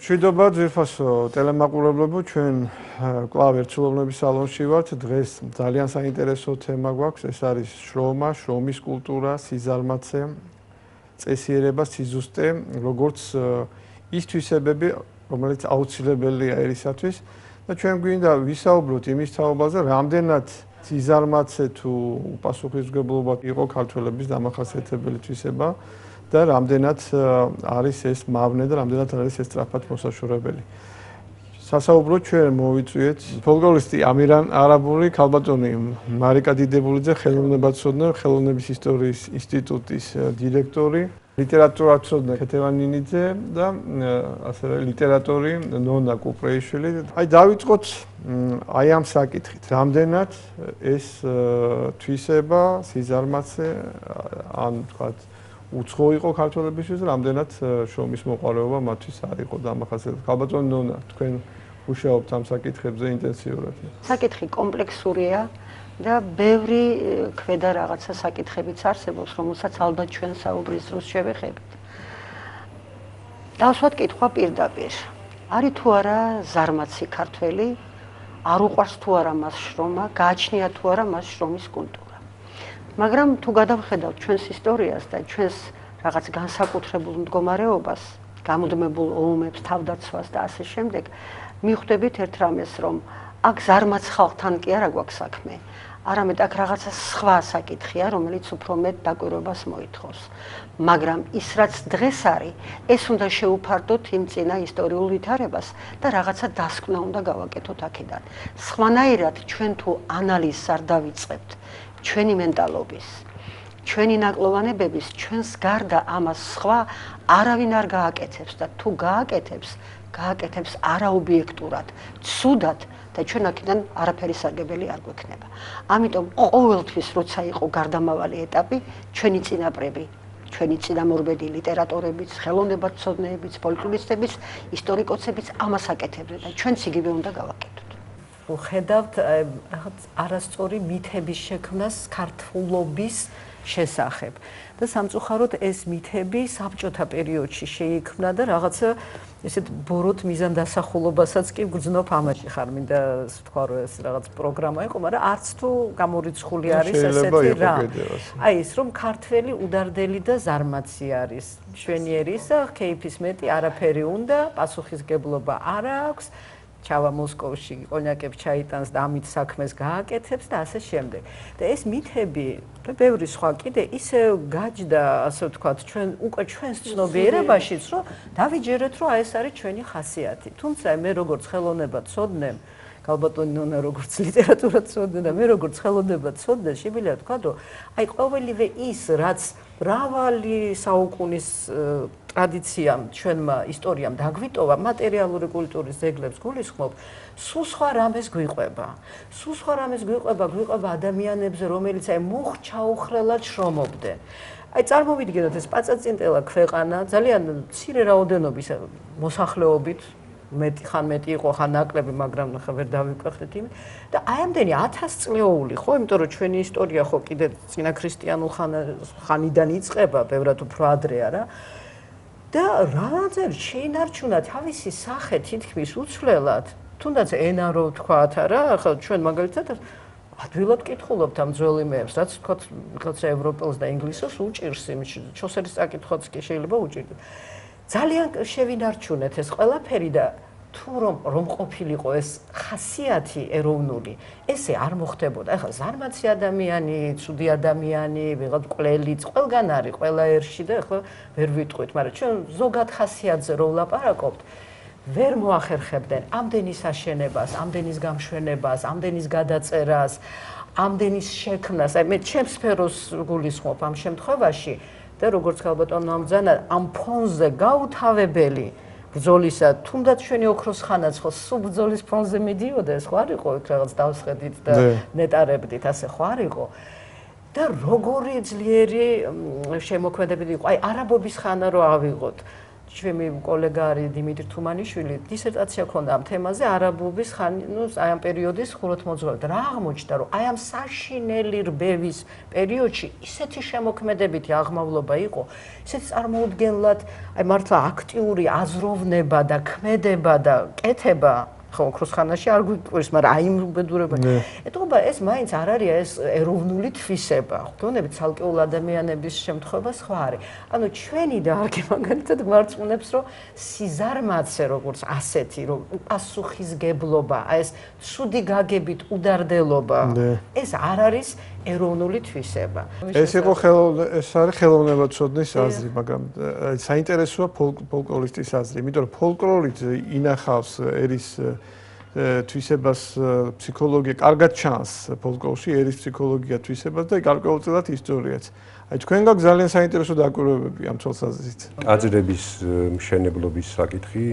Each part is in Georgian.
მშვიდობა ძვირფასო ტელემაყურებლებო, ჩვენ კვლავ ერთსულოვნების სალონში ვართ. დღეს ძალიან საინტერესო თემა გვაქვს, ეს არის შრომა, შრომის კულტურა, სიზარმაცე, წესიერება, სიზუსტე, როგორც ის თვისებები, რომელიც აუცილებელია ერისათვის და ჩვენ გვინდა ვისაუბროთ იმის თაობაზე, რამდენად სიზარმაცე თუ უპასუხისმგებლობა იყო ქართველების დამახასიათებელი თვისება და რამდენად არის ეს მავნე და რამდენად არის ეს სწრაფად მოსაშორებელი. სასაუბროდ ჩვენ მოვიწვიეთ ფოლკლორისტი ამირან არაბული, ქალბატონი მარიკა დიდებულიძე, ხელოვნებაცოდნე, ხელოვნების ისტორიის ინსტიტუტის დირექტორი, ლიტერატურათმცოდნე ქეთევან ნინიძე და ასევე ლიტერატორი ნონა კუპრეიშვილი. აი დავიწყოთ აი ამ საკითხით, რამდენად ეს თვისება, სიზარმაცე, ან თქვათ უცხო იყო ქართველებისთვის და რამდენად შრომის მოყვარეობა მათთვის არ იყო დამახასიათებელი. ქალბატონი ნონა, თქვენ მუშაობთ ამ საკითხებზე ინტენსიურად. საკითხი კომპლექსურია და ბევრი ქვედა რაღაცა საკითხებიც არსებობს, რომელსაც ალბათ ჩვენ საუბრის დროს შევეხებით. დავსვათ კითხვა პირდაპირ. არის თუ არა ზარმაცი ქართველი, არ უყვარს თუ არა მას შრომა, გააჩნია თუ არა მას შრომის კულტურა. მაგრამ თუ გადავხედავთ ჩვენს ისტორიას და ჩვენს რაღაც განსაკუთრებულ მდგომარეობას, გამუდმებულ ომებს, თავდაცვას და ასე შემდეგ, მიხვდებით ერთ რამეს, რომ აქ ზარმაც ხალხთან კი არა გვაქვს საქმე, არამედ აქ რაღაცა სხვა საკითხია, რომელიც უფრო მეტ დაკვირვებას მოითხოვს. მაგრამ ის რაც დღეს არის, ეს უნდა შევუფარდოთ იმ წინა ისტორიულ ვითარებას და რაღაცა დასკვნა უნდა გავაკეთოთ აქედან. სხვანაირად ჩვენ თუ ანალიზს არ დავიწყებთ ჩვენი მენტალობის, ჩვენი ნაკლოვანებების, ჩვენს გარდა ამას სხვა არავინ არ გააკეთებს და თუ გააკეთებს არაობიექტურად, ცუდად და ჩვენ აქედან არაფერი სარგებელი არ გვექნება. ამიტომ ყოველთვის როცა იყო გარდამავალი ეტაპი, ჩვენი წინაპრები, ჩვენი წინამორბედი ლიტერატორებიც, ხელოვნებაცოდნეებიც, ფოლკლორისტებიც, ისტორიკოსებიც ამას აკეთებდნენ და ჩვენც იგივე უნდა გავაკეთოთ. ხედავთ რაღაც არასწორი მითების შექმნას ქართულობის შესახებ და სამწუხაროდ ეს მითები საბჭოთა პერიოდში შეიქმნა და რაღაცა ესეთ ბოროტ მიზანდასახულობასაც კი გძნობ ამაში ხარ მინდა თქვა რომ ეს რაღაც პროგრამა იყო, მაგრამ არც თუ გამორიცხული არის ესეთი რა. აი ის რომ ქართველი udardeli და ზარმაცი არის, მშვენიერის და ქეიფის მეტი არაფერი უნდა, პასუხისგებლობა არ აქვს. ჩავა მოსკოვში, კონიაკებს ჩაიტანს და ამით საქმეს გააკეთებს და ასე შემდეგ. და ეს მითები და ბევრი სხვა კიდე ისე გაჯდა, ასე ვთქვათ, ჩვენ უკვე ჩვენს ცნობიერებაშიც, რომ დავიჯერეთ, რომ აი ეს არის ჩვენი ხასიათი. თუმცა მე როგორც ხელოვნებაცოდნე, ქალბატონი ნონა როგორც ლიტერატურათმცოდნე და მე როგორც ხელოვნებაცოდნე, შემიძლია ვთქვა, რომ აი ყოველივე ის, რაც მრავალი საუკუნის ტრადიციამ, ჩვენმა ისტორიამ დაგვიტოვა, მატერიალური კულტურის ძეგლებს გულისხმობ, სულ სხვა რამეს გვიყვება. სულ სხვა რამეს გვიყვება ადამიანებზე, რომელიც აი მოხჩაუხრელად შრომობდნენ. აი წარმოვიდგინოთ ეს პაწაწინტელა ქვეყანა, ძალიან მცირე რაოდენობის მოსახლეობით, მეტი იყო, ხან ნაკლები, მაგრამ ნახე ვერ დავიკვეხეთ იმით. და აი ამდენი 1000 წლეული, ხო, იმიტომ რომ ჩვენი ისტორია ხო კიდე წინაქრისტიანულ ხანიდან იწყება, ბევრად უფრო ადრე არა. და რაღაცნაირად შეინარჩუნა თავისი სახე თითქმის უცვლელად, თუნდაც ენა რო ვთქვათ არა, ახლა ჩვენ მაგალითად ადვილად კითხულობთ ამ ძველ იმებს, რაც ვთქვათ, რაღაცა ევროპელს და ინგლისელს უჭირს იმ ჩოსერის წაკითხვაც კი შეიძლება უჭირდეს. ძალიან შევინარჩუნეთ ეს ყველაფერი და თუ რომ ყოფილიყო ეს ხასიათი ეროვნული, ესე არ მოხდებოდა. ახლა ზარმაცი ადამიანი, ცუდი ადამიანი, ვიღაც ყველიც, ყველგან არის, ყველა ერში და ახლა ვერ ვიტყვით, მაგრამ ჩვენ ზოგად ხასიათზე რო ვლაპარაკობთ, ვერ მოახერხებდნენ ამდენის აშენებას, ამდენის გამშვენებას, ამდენის გადაწერას, ამდენის შექმნას. აი მე ჩემს სფეროს გულისხმობ ამ შემთხვევაში და როგორც ქალბატონო ამბძანა, ამ ფონზე გაუთავებელი ბრძოლისა, თუნდაც ჩვენი ოქროს ხანაც ხო სულ ბრძოლის ფონზე მიდიოდა, ეს ხო არ იყო იქ რაღაც დავსხედით და ნეტარებდით, ასე ხო არ იყო. და როგორი ძლიერი შემოქმედებები იყო, აი არაბობის ხანა რო ავიღოთ. ჩვენი კოლეგა არის დიმიტრი თუმანიშვილი, დისერტაცია ქონდა ამ თემაზე არაბობის აი ამ პერიოდის ხუროთმოძღვრებით. რა აღმოჩნდა, რომ აი ამ საშინელი რბევის პერიოდში ისეთი შემოქმედებითი აღმავლობა იყო, ისეთი წარმოუდგენლად აი მართლა აქტიური აზროვნება და ქმედება და კეთება ხო, ოქროს ხანაში არ გვიყვირს, მაგრამ აი იმ უბედურება. ეტყობა ეს მაინც არ არის ეს ეროვნული თვისება. ხდონებით ცალკეულ ადამიანების შემთხვევა სხვა არის. ანუ ჩვენი დარგი მაგალითად გვარწმუნებს, რომ სიზარმაცე როგორც ასეთი, რომ პასუხისგებლობა, აი ეს ცუდი გაგებით udardელობა, ეს არ არის ეროვნული თვისება. ეს არის ხელოვნებაცოდნის აზრი, მაგრამ საინტერესოა ფოლკლორისტის აზრი, იმიტომ რომ ფოლკლორით ინახავს ერის თვისებას ფსიქოლოგია, კარგად ჩანს ფოლკლორში ერის ფსიქოლოგია თვისებას და გარკვეულწილად ისტორიაც. აი თქვენ გაქვს ძალიან საინტერესო დაკვირვებები ამ თვალსაზრისით. ტაძრების მშენებლობის საკითხი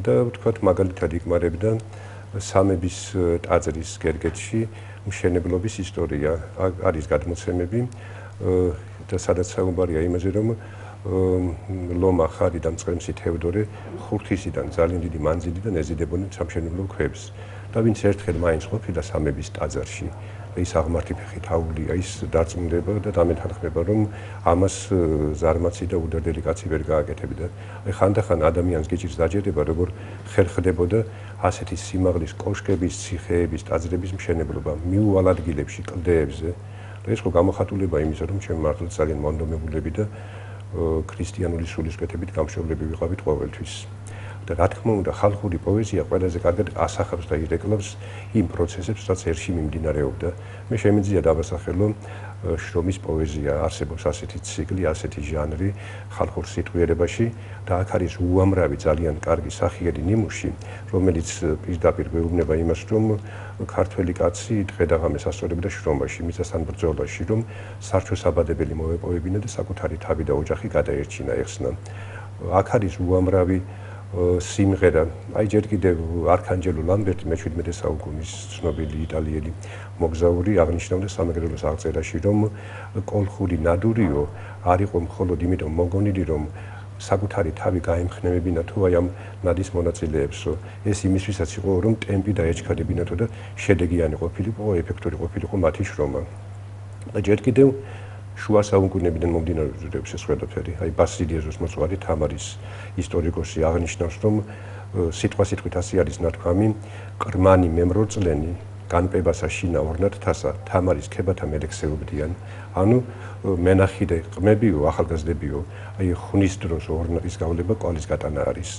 და ვთქვათ მაგალითად იკმარებდა სამების ტაძრის გერგეთში მშენებლობის ისტორია. არის გადმოცემები და სადაც საუბარია იმაზე, რომ ლომა ხარი და მწყემსი თევდორე ხურთისიდან ძალიან დიდი მანძილიდან ეზიდებოდნენ სამშენებლო ქვებს და ვინც ერთხელ მაინც ყოფილა სამების ტაძარში ის აღმართი ფეხი თაულია ის დარწმუნდება და დამეთანხმება რომ ამას ზარმაცი და უდარდელი კაცი ვერ გააკეთებდა. აი ხანდახან ადამიანს გიჭირს დაჯერება როგორ ხერხდებოდა ასეთი სიმაღლის კოშკების, ციხეების, ტაძრების მშენებლობა მიუვალ ადგილებში, კლდეებზე. და ეს ხო გამოხატულება იმისა რომ ჩემი მართლა ძალიან მონდომებულები და ქრისტიანული სულისკვეთებით გამშობლები ვიყავით ყოველთვის. და რა თქმა უნდა, ხალხური პოეზია ყველაზე კარგად ასახავს და ირეკლავს იმ პროცესებს, რაც ერში მიმდინარეობდა. მე შემიძლია დავასახელო შრომის პოეზია, არსებობს ასეთი ციკლი, ასეთი ჟანრი ხალხურ სიტყვიერებაში და აქ არის უამრავი ძალიან კარგი სახიერი ნიმუში, რომელიც პირდაპირ გვეუბნება იმას, რომ ქართველი კაცი დღე-დაღამეს ასწორებდა შრომაში, მიწასთან ბრძოლაში, რომ სარჩო-საბადებელი მოეპოვებინა და საკუთარი თავი და ოჯახი გადაერჩინა ეხსნა. აქ არის უამრავი სიმღერა, აი ჯერ კიდევ არქანჯელო ლამბერტი მე-17 საუკუნის ცნობილი იტალიელი მოგზაური აღნიშნავდა სამეგრელოს აღწერაში, რომ კოლხური ნადურიო არ იყო მხოლოდ იმიტომ მოგონილი, რომ საკუთარი თავი გაემხნევებინა თუ აი ამ ნადის მონაწილეებსო, ეს იმისთვისაც იყო, რომ ტემპი დაეჩქარებინათო და შედეგიანი ყოფილიყო, ეფექტური ყოფილიყო მათი შრომა. და ჯერ კიდევ შუა საუკუნეებიდან მომდინარეობს ეს ყველაფერი. აი ბასილიეზოს მოწვარი თამარის ისტორიკოსი აღნიშნავს, რომ სიტყვა-სიტყვით ასე არის ნათქვამი, ყრმანი მემროწლენი განპებასა შინა ორნათთასა თამარის ქებათა მელექსეობდიან. ანუ მენახირე ყმებიო, ახალგაზრდებიო, აი ხნის დროს ორნათის გავლება კვალის გატანა არის.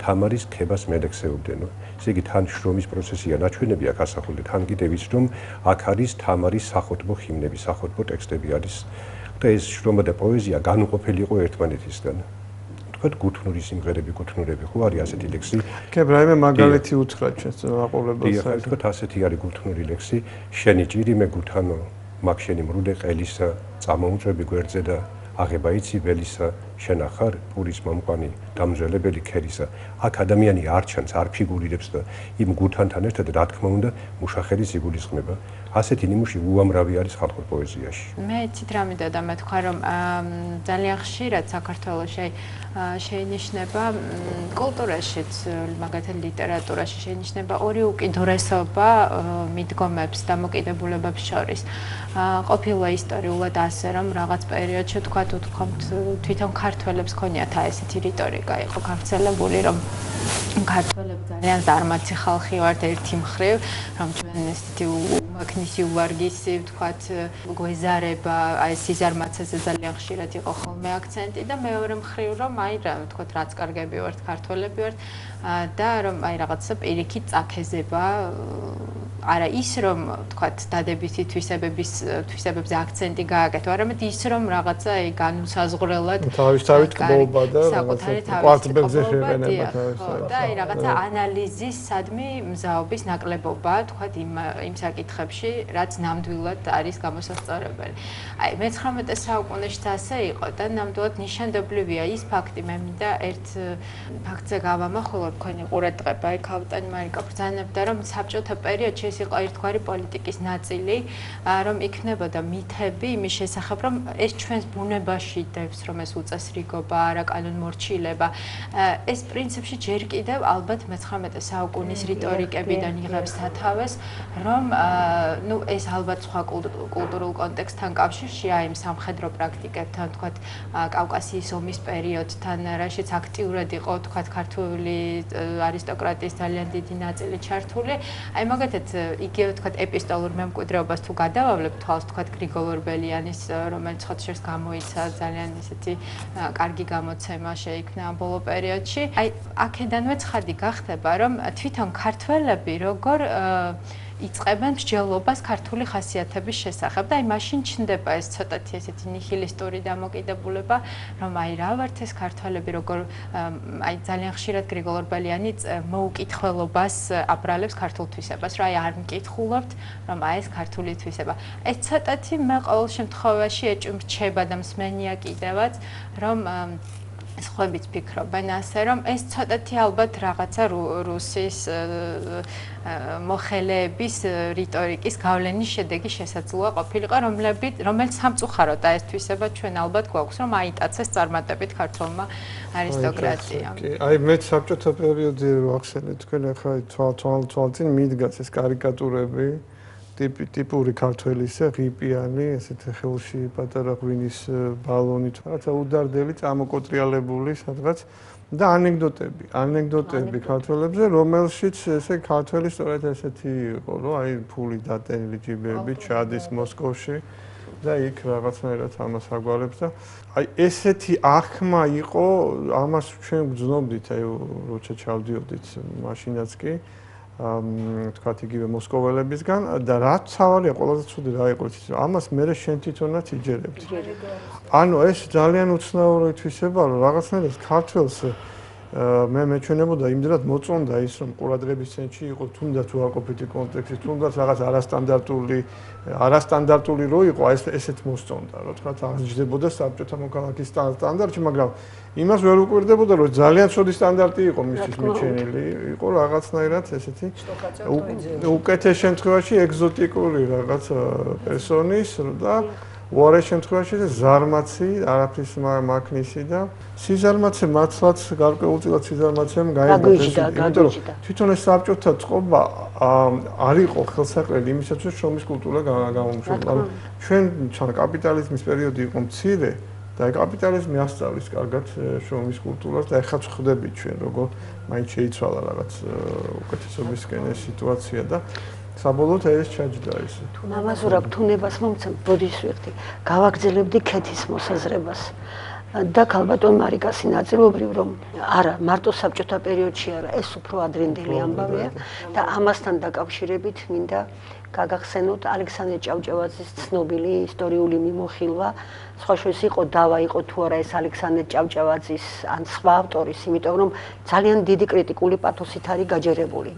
თამარის ქებას მელექსეობდენო. ესე იგი თან შრომის პროცესია ნაჩვენები აქ ასახული, თან კიდევ ის რომ აქ არის თამარის სახოტბო ჰიმნები, სახოტბო ტექსტები არის და ეს შრომა და პოეზია განუყოფელი იყო ერთმანეთისგან. თქვათ გუთნური სიმღერები, გუთნურები ხო არის ასეთი ლექსი? კი, რაიმე მაგალითი უთხრა ჩვენს აყოლებელს. თქვათ ასეთი არის გუთნური ლექსი, შენი ჭირი მე გუთანო, მაგ შენი მრუდე ყელისა, წამოუწვევი გვერდზე და აღება იცი ველისა, შენ ახარ პურის მომყვანი დამძველებელი ქერისა. აქ ადამიანი არ ჩანს, არ ფიგურირებს და იმ გუთანთან ერთად რა თქმა უნდა მუშახელის იგულისხმება. ასეთი ნიმუში უამრავი არის ხალხურ პოეზიაში. მე იცით რა მინდა და მეთქვა რომ ძალიან ხშირად საქართველოში შეინიშნება კულტურაშიც, მაგალითად ლიტერატურაში შეინიშნება ორი უკიდურესობა მიდგომებს და მოკიდებულებებს შორის. ყოფილა ისტორიულად ასე რომ რაღაც პერიოდში თქვათ თვითონ ქართველებს ქონიათ ესეთი რიტორიკა იყო გავრცელებული რომ ქართველები ძალიან ზარმაცი ხალხი ვართ ერთი მხრივ, რომ ჩვენ ესეთი უმაქნისი უვარგისი ვთქვათ გვეზარება, აი სიზარმაცეზე ძალიან ხშირად იყო ხოლმე აქცენტი და მეორე მხრივ რომ აი რა ვთქვათ რაც კარგები ვართ, ქართველები ვართ და რომ აი რაღაცა პირიქით წაქეზება არა ის რომ ვთქვათ დადებითი თვისებებზე აქცენტი გააკეთო, არამედ ის რომ რაღაცა აი განუსაზღვრელად თავისთავად კბობა და საკუთარი კვარტბელზე შეყენება თავისთავად. და აი რაღაცა ანალიზის სადმი მზაობის ნაკლებობა, თქვათ იმ საკითხებში, რაც ნამდვილად არის გამოსასწორებელი. აი მე-19 საუკუნეშიც ასე იყო და ნამდვილად ნიშანდობლივია ის ფაქტი, მე მინდა ერთ ფაქტზე გავამახვილო თქვენი ყურადღება, აი ქალბატონი მარიკა ბრძანებდა, რომ საბჭოთა პერიოდში ეს იყო ერთგვარი პოლიტიკის ნაწილი, რომ იქნებოდა მითები იმის შესახებ, რომ ეს ჩვენს ბუნებაში დევს, რომ ეს უწესრიგობა, არაკანონმორჩილება, ეს პრინციპში ჯერ კიდევ ალბათ მე-19 საუკუნის რიტორიკებიდან იღებს სათავეს, რომ ეს ალბათ სხვა კულტურულ კონტექსტთან კავშირშია იმ სამხედრო პრაქტიკებთან, თქვათ, კავკასიის ომის პერიოდთან, რაშიც აქტიურად იყო, თქვათ, ქართული არისტოკრატიის ძალიან დიდი ნაწილი ჩართული. აი მაგათაც იგივე, თქვათ, ეპისტოლურ მემკვიდრეობას თუ გადავავლებ თვალს, თქვათ, გრიგოლ ორბელიანის, რომელიც ხოთშერს გამოიცა ძალიან ისეთი კარგი გამოცემა შეიქმნა ამ ბოლო პერიოდში. აი აქედანვე ცხადი გახდება, რომ თვითონ ქართველები როგორ იწყებენ მსჯელობას ქართული ხასიათების შესახებ და აი მაშინ ჩნდება ეს ცოტათი ესეთი ნიჰილისტური დამოკიდებულება, რომ აი რა ვართ ეს ქართველები, როგორ აი ძალიან ხშირად გრიგოლ ორბელიანი მოუკითხველობას აბრალებს ქართულ თვისებას, რომ აი არ მკითხულობთ, რომ აი ეს ქართული თვისება. ეს ცოტათი მე ყოველ შემთხვევაში ეჭვმრჩება და მსმენია კიდევაც, რომ სხვაებიც ფიქრობენ ასე, რომ ეს ცოტათი ალბათ რაღაცა რუსის მოხელეების რიტორიკის გავლენის შედეგი შესაძლოა ყოფილიყო, რომელიც სამწუხაროდ ეს თვისება ჩვენ ალბათ გვაქვს, რომ აიტაცეს წარმატებით ქართულმა არისტოკრატიამ. აი მე საბჭოთა პერიოდი ვახსენე თქვენ ახლა თვალწინ მიდგას ეს კარიკატურები ტიპური ქართველისა, ღიპიანი, ესეთი ხელში პატარა ღვინის ბალონით, რაღაცა უდარდელი წამოკოტრიალებული სადღაც და ანეკდოტები ქართველებზე, რომელშიც ესე ქართველი სწორედ ესეთი იყო, რომ აი ფული დატენილი ჯიბეები ჩადის მოსკოვში და იქ რაღაცნაირად ამას აგვარებს და აი ესეთი აღქმა იყო, ამას ჩვენ გძნობდით, აი როცა ჩავდიოდით მაშინაც კი თქვათ იგივე მოსკოველებისგან და რაც სავალია ყველაზე ცუდი რა იყო იცით ამას მე შენ თვითონაც იჯერებდი. ანუ ეს ძალიან უცნაური თვისება რომ რაღაცნაირად ქართველს მე მეჩვენებოდა იმდროულად მოწონდა ის რომ ყურადღების ცენტრში იყო თუნდაც უარყოფითი კონტექსტი, თუნდაც რაღაც არასტანდარტული რო იყო, ესეც მოსწონდა, რომ თქვათ აღჯდებოდა საბჭოთა მოქალაქის სტანდარტში, მაგრამ იმას ვერ უკვირდებოდა, რომ ძალიან ცუდი სტანდარტი იყო მისთვის მიჩენილი, იყო რაღაცნაირად ესეთი უკეთეს შემთხვევაში ეგზოტიკური რაღაც პერსონის და უარეს შემთხვევაში ზარმაცი, არაფრის მაქნისი და სიზარმაცე მართლაც გარკვეულწილად სიზარმაცემ გაიგო, იმიტომ რომ თვითონ ეს საბჭოთა წყობა არ იყო ხელსაყრელი იმისათვის, რომ შრომის კულტურა გამომშვიდობა. ანუ ჩვენ კაპიტალიზმის პერიოდი იყო მცირე და კაპიტალიზმი ასწავლის კარგად შრომის კულტურას და ეხლა ხვდებით ჩვენ როგორ მაინც შეიცვალა რაღაც უკეთესობისკენ ეს სიტუაცია და საბოლოოდ ეს ჩაჯდა ეს. მამაზურაბ თუნებას მომცემ ბოდის ვიხდი. გავაგრძელებდი ქეთის მოსაზრებას. და ქალბატონ მარიკასი ნაწილობრივ რომ არა მარტო საბჭოთა პერიოდში არა ეს უფრო ადრინდელი ამბავია და ამასთან დაკავშირებით მინდა გაგახსენოთ ალექსანდრე ჭავჭავაძის ცნობილი ისტორიული მიმოხილვა სხვა შორის იყო დავა იყო თუ არა ეს ალექსანდრე ჭავჭავაძის ან სხვა ავტორის იმიტომ რომ ძალიან დიდი კრიტიკული პათოსით არის გაჯერებული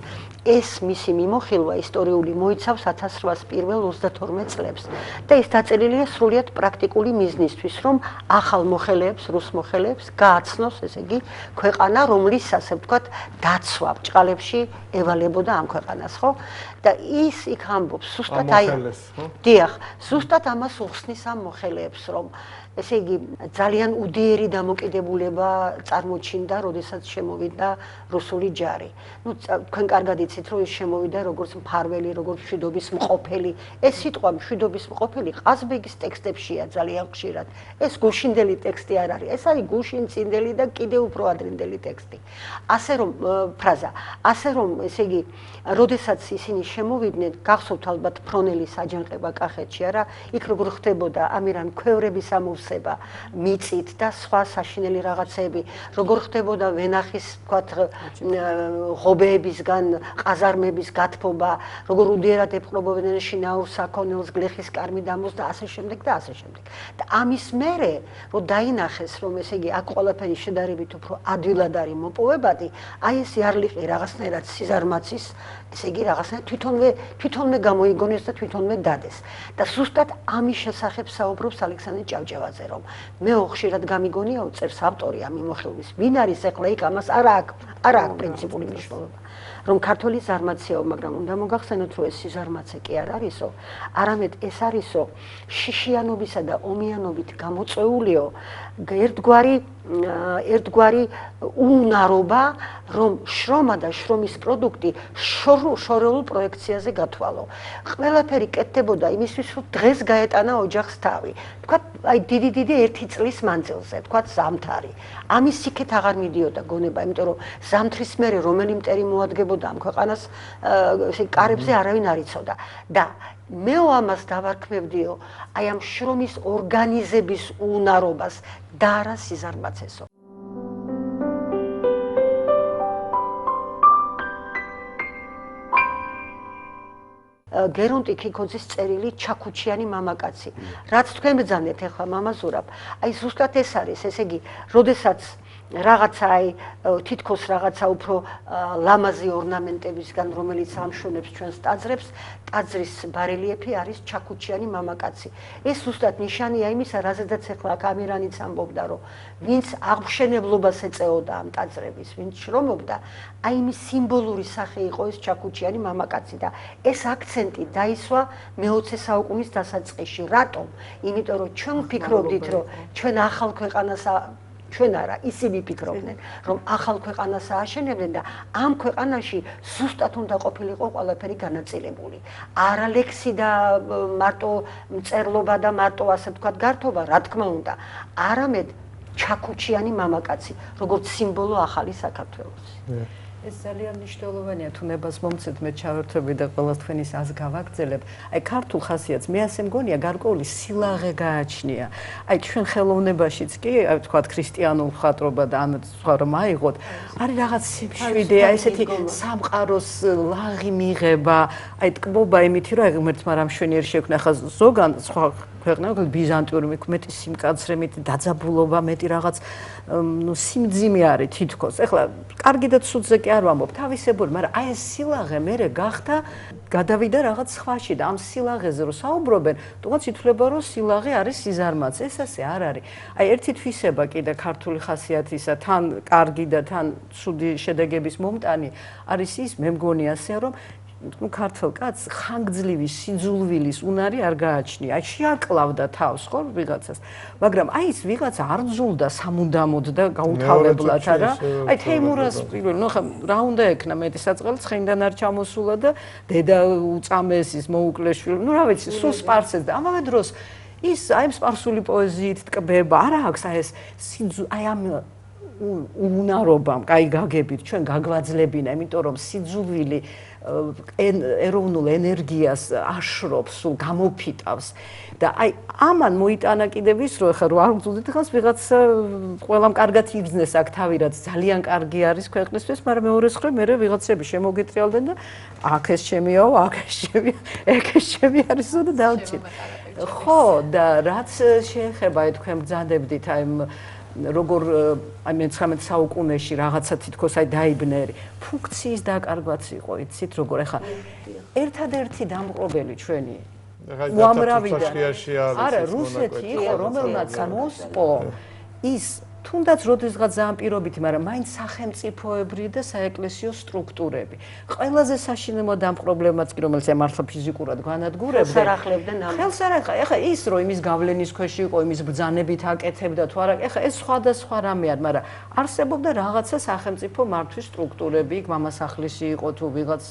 ეს მისი მიმოხილვა ისტორიული მოიცავს 1822 წლებს და ის დაწერილია სრულიად პრაქტიკული მიზნისთვის რომ ახალ მოხელეებს რუს მოხელეებს გააცნოს ესე იგი ქვეყანა რომლის ასე ვთქვათ დაცვა ბჭყალებში ევალებოდა ამ ქვეყანას ხო და ის იქ ამბობს სუსტად აი დიახ სუსტად ამას უხსნის ამ მოხელეებს რომ ესე იგი ძალიან უდიერი დამოკიდებულება წარმოჩინდა, როდესაც შემოვიდა რუსული ჯარი. ნუ თქვენ კარგად იცით, რომ ის შემოვიდა როგორც მფარველი, როგორც მშვიდობის მყოფელი. ეს სიტყვა მშვიდობის მყოფელი ყაზბეგის ტექსტებშია ძალიან ხშირად. ეს გუშინდელი ტექსტი არ არის. ეს არის გუშინწინდელი და კიდევ უფრო ადრინდელი ტექსტი. ასე რომ ფრაზა, ასე რომ ესე იგი, როდესაც ისინი შემოვიდნენ, გახსოვთ ალბათ ფრონელის აჯანყება კახეთში, არა? იქ როგორ ხდებოდა ამირან ქვევრების ამოვსება მიწით და სხვა საშინელი რაღაცები როგორ ხდებოდა ვენახის თქვათ ღობეებისგან ყაზარმების გათბობა როგორ უდიერად ეპყრობოდნენ შინაურ საქონელს გლეხის კარმი დამოს და ასე შემდეგ და ასე შემდეგ და ამის მერე რომ დაინახეს რომ ესე იგი აქ ყველაფერი შედარებით უფრო ადვილად არის მოპოვებადი აი ეს იარლიყი რაღაცნაირად სიზარმაცის ესე იგი რაღაცნაირად თვითონვე გამოიგონეს და თვითონვე დადეს და ზუსტად ამის შესახებ საუბრობს ალექსანდრე ჭავჭავაძე თემაზე, რომ მე ხშირად გამიგონიაო წერს ავტორი ამ მიმოხილვის. ვინ არის ახლა იქ ამას არა აქვს პრინციპული მნიშვნელობა. რომ ქართული ზარმაცეო, მაგრამ უნდა მოგახსენოთ, რომ ეს სიზარმაცე კი არ არისო, არამედ ეს არისო შიშიანობისა და ომიანობით გამოწვეულიო ერთგვარი უნარობა, რომ შრომა და შრომის პროდუქტი შორეულ პროექციაზე გათვალო. ყველაფერი კეთდებოდა იმისთვის, რომ დღეს გაეტანა ოჯახს თავი. თქვა, აი დიდი 1 წლის მანძილზე, თქვა ზამთარი. ამის სიკეთ აღარ მიდიოდა გონება, იმიტომ რომ ზამთრის მერე რომელი მტერი მოადგებოდა ამ ქვეყანას, კარებზე არავინ არ იცოდა. და მეო ამას დავარქმევდიო, აი ამ შრომის ორგანიზების უნარობას და არა სიზარმაცესო. გერონტი ქიქოძის წერილი ჩაქუჩიანი მამაკაცი. რაც თქვენ ბრძანეთ ახლა მამა ზურაბ, აი ზუსტად ეს არის, ესე იგი, როდესაც რაღაცა აი თითქოს რაღაცა უფრო ლამაზი ორნამენტებისგან, რომელიც ამშვენებს ჩვენს ტაძრებს, ტაძრის ბარელიეფი არის ჩაქუჩიანი მამაკაცი. ეს ზუსტად ნიშანია იმისა, რაზედაც ახლა კამერანიც ამბობდა, რომ ვინც აღმშენებლობას ეწეოდა ამ ტაძრების, ვინც შრომობდა, აი იმის სიმბოლური სახე იყო ეს ჩაქუჩიანი მამაკაცი და ეს აქცენტი დაისვა მე-20 საუკუნის დასაწყისში. რატომ? იმიტომ რომ ჩვენ ვფიქრობდით, რომ ჩვენ ახალ ქვეყანას ჩვენ არა, ისინი ფიქრობდნენ, რომ ახალ ქვეყანას ააშენებდნენ და ამ ქვეყანაში ზუსტად უნდა ყოფილიყო ყველაფერი განაწილებული. არა ლექსი და მარტო მწერლობა და მარტო ასე ვთქვათ გართობა, რა თქმა უნდა, არამედ ჩაქუჩიანი მამაკაცი, როგორც სიმბოლო ახალი საქართველოს. ეს ძალიან მნიშვნელოვანია, თუ ნებას მომცეთ მე ჩავერთვები და ყველა თქვენის აზრს გავაგრძელებ. აი ქართულ ხასიათს მე ასე მგონია გარკვეული სილაღე გააჩნია. აი ჩვენ ხელოვნებაშიც კი, აი ვთქვათ ქრისტიანულ მხატვრობა და ან სხვა რომ აიღოთ, არის რაღაც სიმშვიდე, აი ესეთი სამყაროს ლაღი მიღება, აი ტკბობა იმითი რომ ღმერთმა რამ მშვენიერი შექმნა, ხა ზოგან სხვა ქვეყნებში ბიზანტიური მეტი სიმკაცრე, მეტი დაძაბულობა, მეტი რაღაც სიმძიმე არის თითქოს. ეხლა კარგი და ცუდზე კი არ ვამბობ, თავისებური, მაგრამ აი ეს სილაღე მერე გახდა, გადავიდა რაღაც სხვაში და ამ სილაღეზე რო საუბრობენ, თუნდაც ითვლება რომ სილაღე არის სიზარმაცე, ეს ასე არ არის. აი ერთი თვისება კიდე ქართული ხასიათისა, თან კარგი და თან ცუდი შედეგების მომტანი არის ის, მე მგონი ასე რომ ქართულ კაცს ხანგრძლივი სიძულვილის უნარი არ გააჩნია. აი შეაკლავდა თავს ხო ვიღაცას. მაგრამ აი ეს ვიღაცა არ ძულდა სამუდამოდ და გაუთავებლად არა. აი თეიმურას პირველ ნუ ხა რა უნდა ეკნა მეტი საწყალი ცხენიდან არ ჩამოსულა და დედა უწამეს ის მოუკლეშვილი. ნუ რა ვიცი, სულ სპარსეს და ამავე დროს ის აი სპარსული პოეზიით ტკბება არ აქვს აი ეს აი ამ უნარობამ, კაი გაგებით ჩვენ გაგვაძლებინა, იმიტომ რომ სიძულვილი ეროვნულ ენერგიას აშრობს, სულ გამოფიტავს და აი ამან მოიტანა კიდევ ის რომ ხა რო არ ვძულდით ხას ვიღაცა ყველამ კარგად იგრძნეს აქ თავი რაც ძალიან კარგი არის ქვეყნისთვის, მაგრამ მეორე მხრივ მე ვიღაცები შემოგეტრიალდნენ და აქ ეს ჩემიაო, აქ ეს ჩემია, ეგ ეს ჩემი არისო და დავჭირ. ხო და რაც შეეხება აი თქვენ ბრძანდებდით აი როგორ აი მე-19 საუკუნეში რაღაცა თითქოს აი დაიბნერი ფუნქციის დაკარგვაც იყო, იცით როგორ ახლა ერთადერთი დამპყრობელი ჩვენი უამრავიდან არა რუსეთი იყო, რომელმაც მოსპო ის თუნდაც როდესღაც ძალიან პირობითი, მაგრამ მაინც სახელმწიფოებრივი და საეკლესიო სტრუქტურები. ყველაზე საშინელო დამპყრობლებმაც კი რომელიც მართლა ფიზიკურად განადგურებდა. ხელს არ ახლა, ეხლა ის რომ იმის გავლენის ქვეშ იყო, იმის ბრძანებით აკეთებდა თუ არა, ეხლა ეს სხვადასხვა რამეა, მაგრამ არსებობდა რაღაცა სახელმწიფო მართვის სტრუქტურები, იქ მამასახლისი იყო თუ ვიღაც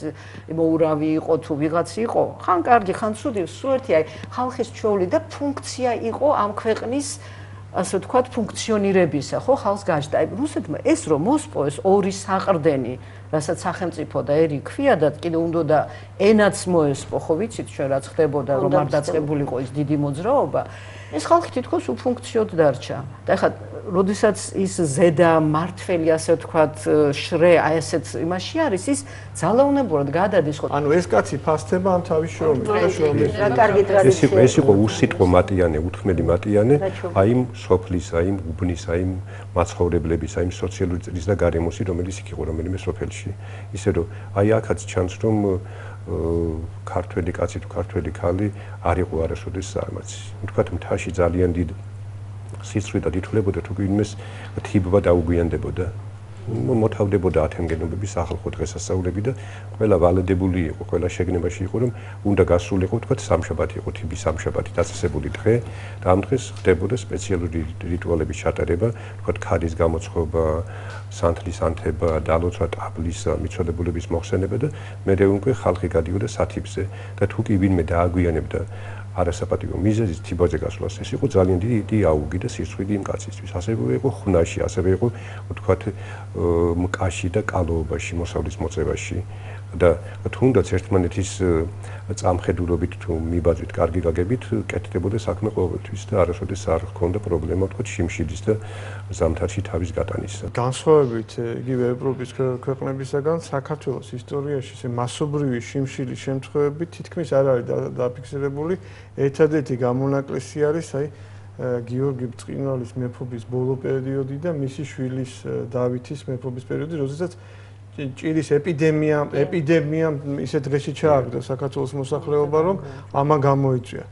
მოურავი იყო თუ ვიღაც იყო. ხან კარგი, ხან ცუდი, სულ ერთი აი ხალხის ჩვეული და ფუნქცია იყო ამ ქვეყნის ასე ვთქვათ, ფუნქციონირებისა, ხო, ხალხს გააჩნდა. აი, რუსეთმა ეს რომ მოსპო, ეს ორი საყრდენი, რასაც სახელმწიფო და ერი ქვია და კიდე უნდა ენაც მოესპო, ხო, ვიცით ჩვენ რაც ხდებოდა, რომ არ დაწყებულიყო ის დიდი მოძრაობა, ეს ხალხი თითქოს უფუნქციოდ დარჩა. და ეხლა, როდესაც ის ზედა მართველი, ასე ვთქვათ, შრე, აი ესეც იმაში არის, ის ძალაუნებურად გადადის, ხო. ანუ ეს კაცი ფასდება ამ თავის შრომით, და შრომის. რა კარგი ტრადიცია. ეს იყო უსიტყვო მატიანე, უთქმელი მატიანე, აი იმ სოფლის, აი იმ უბნის, აი იმ მაცხოვრებლების, აი იმ სოციალური წრის და გარემოსი, რომელიც იქ იყო რომელიმე სოფელში. ისე რომ აი აქაც ჩანს რომ ქართველი კაცი თუ ქართველი ქალი არ იყო არასოდეს ზარმაცი. ვთქვათ მთაში ძალიან დიდ სისწრაფად ითვლებოდა თუ ვინმეს თიბვა დაუგვიანდებოდა. მოთავდებოდა ათემგენობების ახალხო დღესასწაულები და ყველა ვალედებული იყო, ყველა შეგნებაში იყო, რომ უნდა გასულიყო თქვა სამშაბათი იყო, თიბის სამშაბათი დაწესებული დღე და ამ დღეს ხდებოდა სპეციალური რიტუალების ჩატარება, თქვა ქარის გამოცხობა, სანთლის ანთება, დალოცვა ტაბლის მიცოდებულების მოხსენება და მერე უკვე ხალხი გადიოდა სათიბზე და თუ კი ვინმე დააგვიანებდა არასაპატიო მიზეზის თიბაზე გასვლას ეს იყო ძალიან დიდი აუგი და სისხლი იმ კაცისთვის. ასევე იყო ხუნაში, ასევე იყო თქვათ მკაში და კალოობაში, მოსავლის მოწევაში და თუნდაც ერთმანეთის წამხედულობით თუ მიბაძვით, კარგი გაგებით, კეთდებოდა საქმე ყოველთვის და არასოდეს არ ჰქონდა პრობლემა თქვათ შიმშილის და ზამთარში თავის გატანისა. განსხვავებით იგივე ევროპის ქვეყნებისაგან საქართველოს ისტორიაში ეს მასობრივი შიმშილის შემთხვევები თითქმის არ არის დაფიქსირებული. ერთადერთი გამონაკლისი არის აი გიორგი ბრწყინვალის მეფობის ბოლო პერიოდი და მისი შვილის დავითის მეფობის პერიოდი, როდესაც ჭირის ეპიდემია ისე დღეში ჩააგდო საქართველოს მოსახლეობა, რომ ამან გამოიწვია.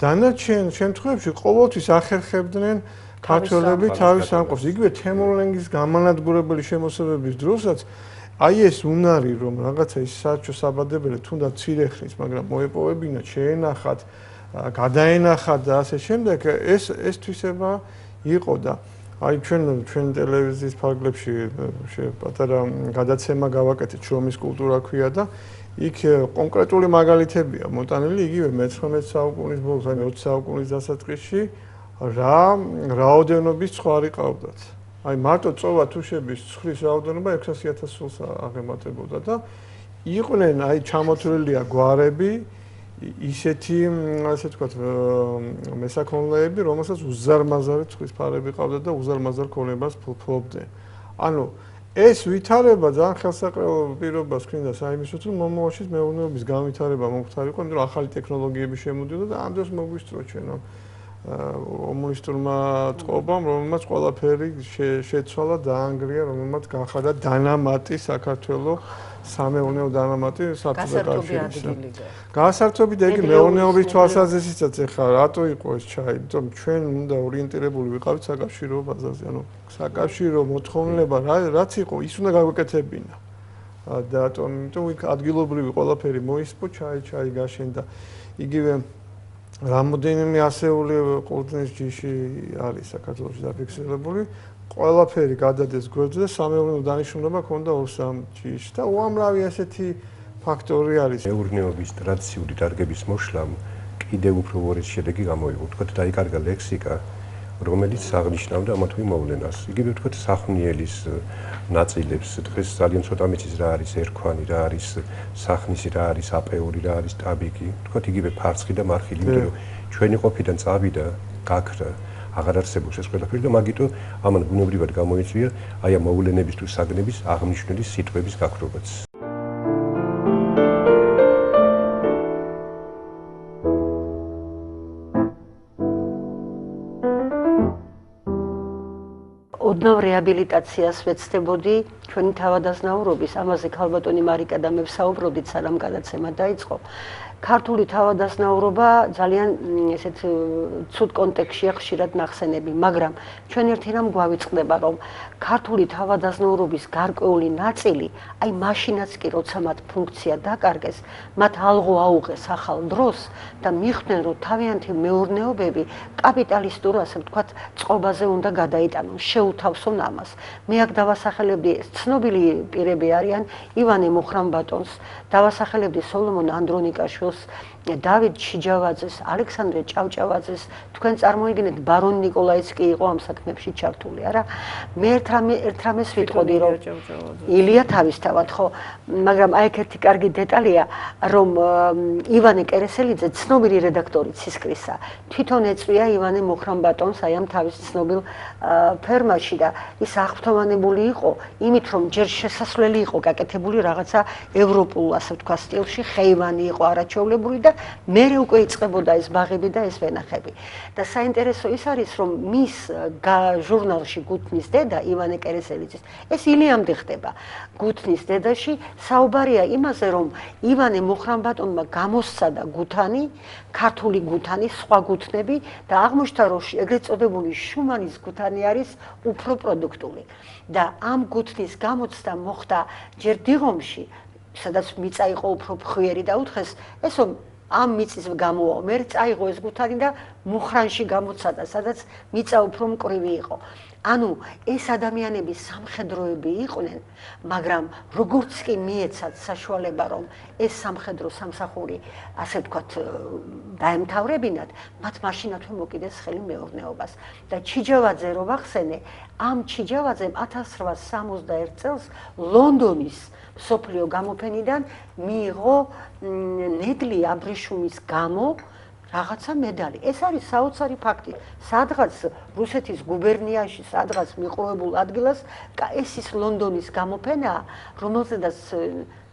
დანარჩენ შემთხვევებში ყოველთვის ახერხებდნენ ქართველები თავის სამყოფს. იგივე თემურლენგის გამანადგურებელი შემოსევების დროსაც აი ეს უნარი, რომ რაღაცა ის საერთო საბადებელი თუნდაც მცირე ხნის, მაგრამ მოეპოვებინათ, შეენახათ, გადაენახათ და ასე შემდეგ, ეს თვისება იყო და აი ჩვენ ტელევიზიის ფარგლებში პატარა გადაცემა გავაკეთეთ, შრომის კულტურა ქვია და იქ კონკრეტული მაგალითებია მოტანილი იგივე მე-19 საუკუნის ბოლოს, აი 20 საუკუნის დასაწყისში რა რაოდენობის ცხვარი ყავდათ. აი მარტო წოვა თუშების ცხვრის რაოდენობა 600,000 სულს აღემატებოდა და იყვნენ აი ჩამოთვლილია გვარები ისეთი ასე თქვათ მესაქონლეები, რომელსაც უზარმაზარი ცხვრის ფარები ყავდა და უზარმაზარ ქონებას ფლობდნენ. ანუ ეს ვითარება ძალიან ხელსაყრელ პირობას ჰქონდა საიმისოთ, რომ მომავალში მეურნეობის განვითარება მომხდარიყო, იმიტომ რომ ახალი ტექნოლოგიები შემოდიოდა და ამ დროს მოგვისწრო ჩვენ კომუნისტურმა წყობამ, რომელმაც ყველაფერი შეცვალა, დაანგრია, რომელმაც განხადა დანამატი საქართველოს სამეურნეო დანამატი საფუძველში. გასართობი და იგი მეურნეობის თვალსაზრისითაც ეხლა რატო იყო ეს ჩაი? იმიტომ ჩვენ უნდა ორიენტირებული ვიყავით საკავშირო ბაზაზე. ანუ საკავშირო მოთხოვნილება რაც იყო, ის უნდა გაგვეკეთებინა. და იმიტომ იქ ადგილობრივი ყველაფერი მოისპო, ჩაი გაშენდა. იგივე რამოდენიმე ასეული ყურძნის ჯიში არის საქართველოში დაფიქსირებული. ყველაფერი გადადეს გვერდზე და სამეურნეო დანიშნულება ქონდა 2-3 ჯიში და უამრავი ასეთი ფაქტორი არის. მეურნეობის ტრადიციული დარგების მოშლამ კიდევ უფრო უარეს შედეგი გამოიღო. თქვათ დაიკარგა ლექსიკა, რომელიც აღნიშნავდა ამა თუ იმ მოვლენას. იგივე თქვათ სახვნიელის ნაწილებს დღეს ძალიან ცოტა მიცის რა არის ერქვანი, რა არის სახნისი, რა არის აპეური, რა არის ტაბიკი. თქვათ იგივე ფარცხი და მარხილი, იმიტომ რომ ჩვენი ყოფიდან წავიდა, გაქრა აღარ არსებობს ეს ყველაფერი და მაგიტო ამან ბუნებრივად გამოიწვია აი ამ მოვლენების თუ საგნების აღნიშნული სიტყვების გაქრობაც. ოდნავ რეაბილიტაციას ვეცდებოდი ჩვენი თავადაზნაურობის, ამაზე ქალბატონი მარიკა და მე ვსაუბრობდით, სანამ გადაცემა დაიწყო. ქართული თავადაზნაურობა ძალიან ესეთ ცუდ კონტექსტშია ხშირად ნახსენები, მაგრამ ჩვენ ერთი რამ გვავიწყდება, რომ ქართული თავადაზნაურობის გარკვეული ნაწილი, აი მაშინაც კი როცა მათ ფუნქცია დაკარგეს, მათ ალღო აუღეს ახალ დროს და მიხვდნენ, რომ თავიანთი მეურნეობები კაპიტალისტურ, ასე ვთქვათ, წყობაზე უნდა გადაიტანონ, შეუთავსონ ამას. მე აქ დავასახელებდი ცნობილი პირები არიან ივანე მუხრამბატონს, დავასახელებდი სოლომონ ანდრონიკაშვილს, დავით ჩიჯავაძეს, ალექსანდრე ჭავჭავაძეს, თქვენ წარმოიდგინეთ ბარონ ნიკოლაიც კი იყო ამ საქმეებში ჩართული, არა? მე ერთ რამეს ვიტყოდი, რომ ილია თავისთავად, ხო, მაგრამ აი ერთი კარგი დეტალია, რომ ივანე კერესელიძე ცნობილი რედაქტორი ცისკრისა, თვითონ ეწვია ივანე მუხრამბატონს აი ამ თავის ცნობილ ფერმაში და ის აღფრთოვანებული იყო იმით, რომ ჯერ შესასვლელი იყო გაკეთებული რაღაცა ევროპულ, ასე ვთქვათ, სტილში, ხეივანი იყო არაჩვეულებრივი და მერე უკვე იწყებოდა ეს ბაღები და ეს ვენახები. და საინტერესო ის არის, რომ მის ჟურნალში გუთნის დედა ივანე კერესელიძის ეს ილიამდე ხდება. გუთნის დედაში საუბარია იმაზე, რომ ივანე მუხრანბატონმა გამოსცადა გუთანი, ქართული გუთანი, სხვა გუთნები და აღმოჩნდა, რომ ეგრეთ წოდებული შუმანის გუთანი არის უფრო პროდუქტული. და ამ გუთნის გამოცდა მოხდა ჯერ დიღომში, სადაც მიწა იყო უფრო ფხვიერი და უთხრეს, ესო ამ მიწის გამოვა, მე წაიღო ეს გუთანი და მუხრანში გამოცადა, სადაც მიწა უფრო მკვრივი იყო. ანუ ეს ადამიანები სამხედროები იყვნენ, მაგრამ როგორც კი მიეცათ საშუალება, რომ ეს სამხედრო სამსახური, ასე ვთქვათ, დაემთავრებინათ, მათ მაშინათვე მოკიდეს ხელი მეურნეობას. და ჩიჯავაძე რო ვახსენე, ამ ჩიჯავაძემ 1861 წელს ლონდონის სოფლიო გამოფენიდან მიიღო ნედლი აბრეშუმის გამო რაღაცა медали. ეს არის საოცარი ფაქტი. სადღაც რუსეთის გუბერნიაში, სადღაც მიყრუებულ ადგილას, ეს ის ლონდონის გამოფენაა, რომელზედაც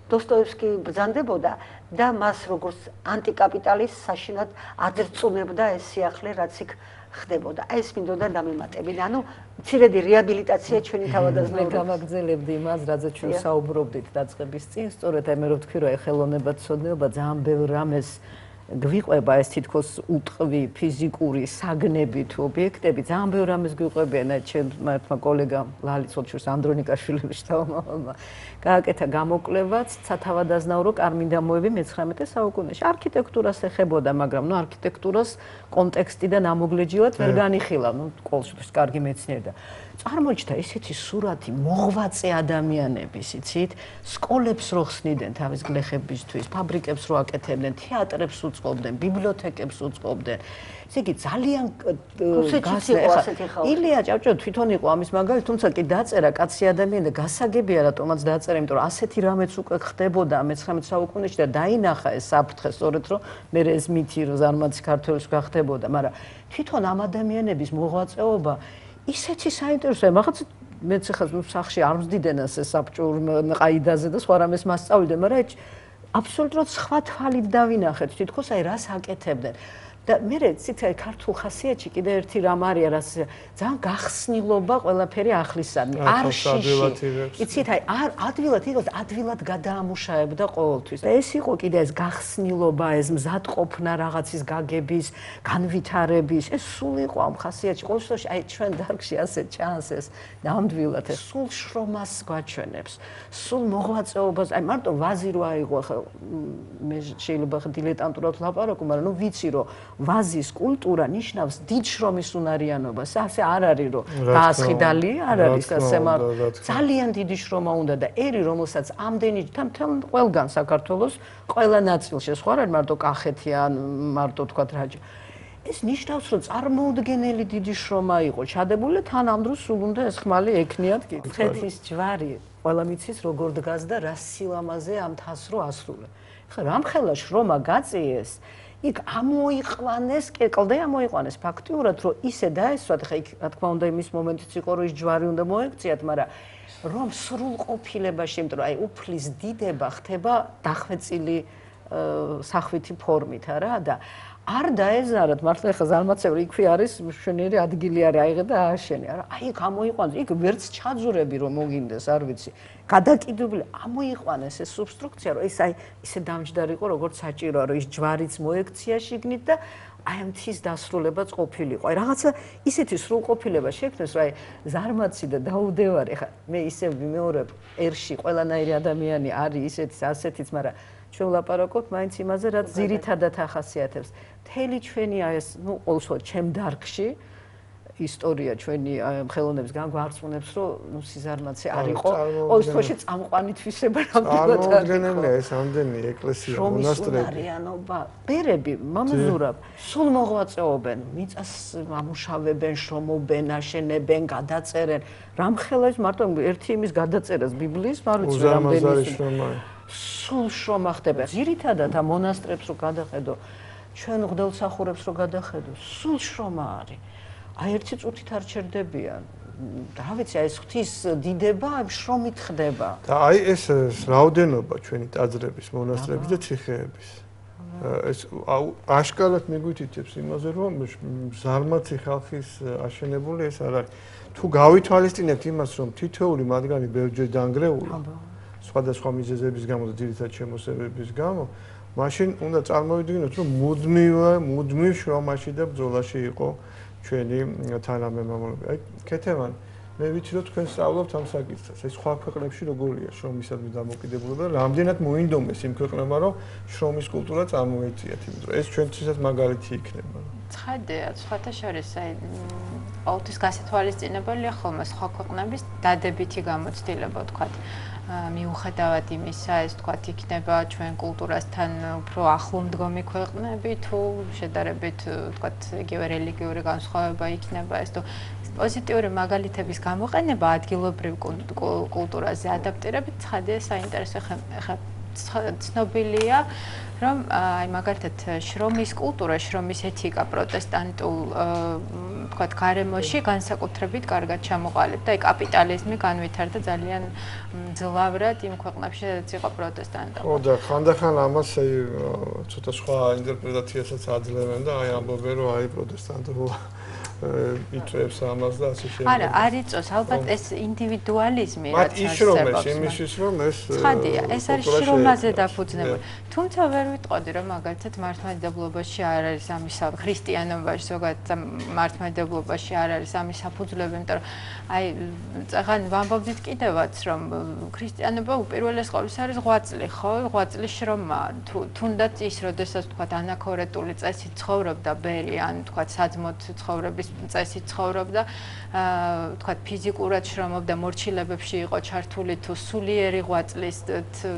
დოსტოევსკი ბრძანდებოდა და მას როგორც ანტიკაპიტალისტს საშინად აძრწუნებდა ეს სიახლე, რაც იქ ხდებოდა. ეს მინდოდა დამემატებინა. ანუ მცირედი რეაბილიტაცია ჩვენი თავადაზნაურობის. მე გამაგრძელებდი იმას, რაზეც ჩვენ საუბრობდით დაწყების წინ, სწორედ მე რო ვთქვი, რომ ხელოვნებაცოდნეობა ძალიან ბევრ რამეს გვიყვება, ეს თითქოს უტყვი ფიზიკური საგნები თუ ობიექტები, ძალიან ბევრ რამეს გვიყვებიან. ჩემმა ერთმა კოლეგამ ლალიცოჩურს ანდრონიკაშვილის შტაბმა გააკეთა გამოკვლევაც სათავადაზნაურო კარ-მინდამოები მე-19 საუკუნეში. არქიტექტურას ეხებოდა, მაგრამ ნუ არქიტექტურას კონტექსტიდან ამოგლეჯილად ვერ განიხილა. ნუ ყოველთვის კარგი მეცნიერი და წარმოიჩნდა ესეთი სურათი მოღვაწე ადამიანების, იცით, სკოლებს რო ხსნიდნენ თავის გლეხებისთვის, ფაბრიკებს რო აკეთებდნენ, თეატრებს უწყობდნენ, ბიბლიოთეკებს უწყობდნენ. ესე იგი ძალიან ილია ჭავჭავ თვითონ იყო ამის მაგალითი, თუმცა კი დაწერა კაცი ადამიანი და გასაგებია რატომაც დაწერა, იმიტომ რომ ასეთი რამეც უკვე ხდებოდა მე-19 საუკუნეში და დაინახა ეს საფრთხე, სწორედ რომ მე ეს მითი რომ ზარმაცი ქართველებს გახდებოდა, მაგრამ თვითონ ამ ადამიანების მოღვაწეობა ისეთი საინტერესოა, მაგაც მეც ახლა სახში არ ვზდიდენ ასე საბჭურ ყაიდაზე და სხვა რამეს მასწავლდნენ, მაგრამ აბსოლუტურად სხვა თვალით დავინახეთ, თითქოს აი რას აკეთებდნენ. და მე ცით ქართულ ხასიათში კიდე ერთი რამ არის, რაც ძალიან გახსნილობა ყველაფერი ახლისანი, არ შიში. იცით, აი ადვილად იყოს, ადვილად გადაამუშავებდა ყოველთვის. და ეს იყო კიდე ეს გახსნილობა, ეს მზადყოფნა რაღაცის გაგების, განვითარების, ეს სულ იყო ამ ხასიათში. ყოველ შემთხვევაში აი ჩვენ დარგში ასე ჩანს ეს ნამდვილად ეს სულ შრომას გვაჩვენებს. სულ მოღვაწეობას, აი მარტო ვაზი რო აიღო, ახლა მე შეიძლება ხა დილეტანტურად ვლაპარაკო, მაგრამ ნუ ვიცი რომ ვაზის კულტურა ნიშნავს დიდ შრომის უნარიანობას. ასე არ არის რომ დაასხიდალი, არ არის ასე, მაგრამ ძალიან დიდი შრომა უნდა და ერი რომელსაც ამდენი მთელ ყველგან საქართველოს ყველა ნაწილში, სხვა არ არის მარტო კახეთი ან მარტო თქვა რაჯა. ეს ნიშნავს რომ წარმოუდგენელი დიდი შრომა იყო ჩადებული, თან ამ დროს სულ უნდა ეს ხმალი ექნიათ კი. ხეთის ჯვარი ყველა მიცის როგორ დგას და რა სილამაზე ამ თას რო ასრულე. ხა რამხელა შრომა გაწიეს იქ ამოიყვანეს, კეკლდე ამოიყვანეს ფაქტიურად, რომ ისე დაესვათ, ხა იქ რა თქმა უნდა იმის მომენტიც იყო, რომ ის ჯვარი უნდა მოექციათ, მაგრამ რომ სრულყოფილებაში, იმიტომ რომ აი უფლის დიდება ხდება დახვეწილი სახვითი ფორმით არა და არ დაეზარათ მართლა ხა ზარმაცევრი იქვე არის მშვენიერი ადგილი არის აიღე და ააშენე არა აი გამოიყვანეს იქ ვერც ჩაძურები რომ მოგინდეს არ ვიცი გადაკიდებული ამოიყვანეს ეს სუბსტრუქცია რომ ეს აი ისე დამჯდარი იყო როგორც საჭიროა რომ ის ჯვარიც მოექცია შიგნით და აი ამ თის დასრულებაც ყოფილიყო აი რაღაცა ისეთი სრულყოფილება შექმნეს რომ აი ზარმაცი და დაუდევარი ხა მე ისე ვიმეორებ ერში ყველანაირი ადამიანი არის ისეთი ასეთიც მაგრამ ჩვენ ვლაპარაკობთ მაინც იმაზე რაც ძირითადად ახასიათებს მთელი ჩვენი ეს ნუ ყოველთვის ჩემ დარგში ისტორია ჩვენი ხელოვნების განგვარწმუნებს რომ ნუ სიზარმაცე არ იყო ყოველთვის წამყვანი თვისება რამბულად არის წარმოუდგენელია ეს ამდენი ეკლესია მონასტრები არიანობა ბერები მამაზურაბ სულ მოღვაწეობენ მიწას ამუშავებენ შრომობენ აშენებენ გადაწერენ რამხელა მარტო ერთი იმის გადაწერას ბიბლიის არ ვიცი რამდენი სულ შრომა ხდება ძირითადად ამ მონასტრებს რო გადახედო ჩვენ ღმრთელსახურებს რო გადახედო სულ შრომა არის აი ერთი წუთით არ ჩერდებიან რა ვიცი აი ეს ღვთის დიდება შრომით ხდება და აი ეს რაოდენობა ჩვენი ტაძრების მონასტრების და ციხეების ეს აშკარად მიგვითითებს იმაზე, რომ ზარმაცი ხალხის აშენებული ეს არ არის. თუ გავითვალისწინებთ იმას, რომ თითოეული მათგანი ბევრჯერ დანგრეულა, სხვადასხვა მიზეზების გამო და ძირითადად შემოსევების გამო, მაშინ უნდა წარმოვიდგინოთ, რომ მუდმივ შრომაში და ბრძოლაში იყო ჩვენი თანამემამულები. აი, ქეთევან, მე ვიცი, რომ თქვენ სწავლობთ ამ საკითხს. ეს სხვა ქვეყნებში როგორია შრომისადმი დამოკიდებულება და რამდენად მოინდომეს იმ ქვეყნებმა, რომ შრომის კულტურა წარმოეწიათ, იმიტომ რომ ეს ჩვენთვისაც მაგალითი იქნება. ცხადია, სხვათა შორის აი ყოველთვის გასათვალისწინებელია ხოლმე სხვა ქვეყნების დადებითი გამოცდილება, ვთქვათ. მიუხედავად იმისა, ეს ვთქვათ, იქნება ჩვენ კულტურასთან უფრო ახლომდგომი ქვეყნები თუ შედარებით ვთქვათ, იგივე რელიგიური განსხვავება იქნება ეს თუ პოზიტიური მაგალითების გამოყენება ადგილობრივ კულტურაზე ადაპტირებით ცხადია საინტერესო ხა ცნობილია რომ აი მაგალითად შრომის კულტურა, შრომის ეთიკა პროტესტანტულ ვთქვათ გარემოში განსაკუთრებით კარგად ჩამოყალიბდა. აი კაპიტალიზმი განვითარდა ძალიან მძლავრად იმ ქვეყნებში, სადაც იყო პროტესტანტობა. ხო და ხანდახან ამას აი ცოტა სხვა ინტერპრეტაციასაც აძლევენ და აი ამბობენ რომ აი პროტესტანტობა იწვევს ამას და ასე შემდეგ. არა, არ იწვევს, ალბათ ეს ინდივიდუალიზმი რაც არის. მათ ისრომეს იმისთვის რომ ეს ცხადია, ეს არის შრომაზე დაფუძნებული. თუმცა ვერ ვიტყოდი რომ მაგალითად მართლმადიდებლობაში არ არის ამის ქრისტიანობაში ზოგადად მართლმადიდებლობაში არ არის ამის საფუძვლები, იმიტომ რომ აი წაღან ვამბობდით კიდევაც რომ ქრისტიანობა უპირველეს ყოვლისა არის ღვაწლი, ხო? ღვაწლის შრომა. თუნდაც ის, როდესაც თქვა ანაქორეტული წესით ცხოვრობდა ბერი ან თქვა საძმოთ ცხოვრების წესით ცხოვრობდა, თქვა ფიზიკურად შრომობდა, მორჩილებებში იყო ჩართული თუ სულიერი ღვაწლის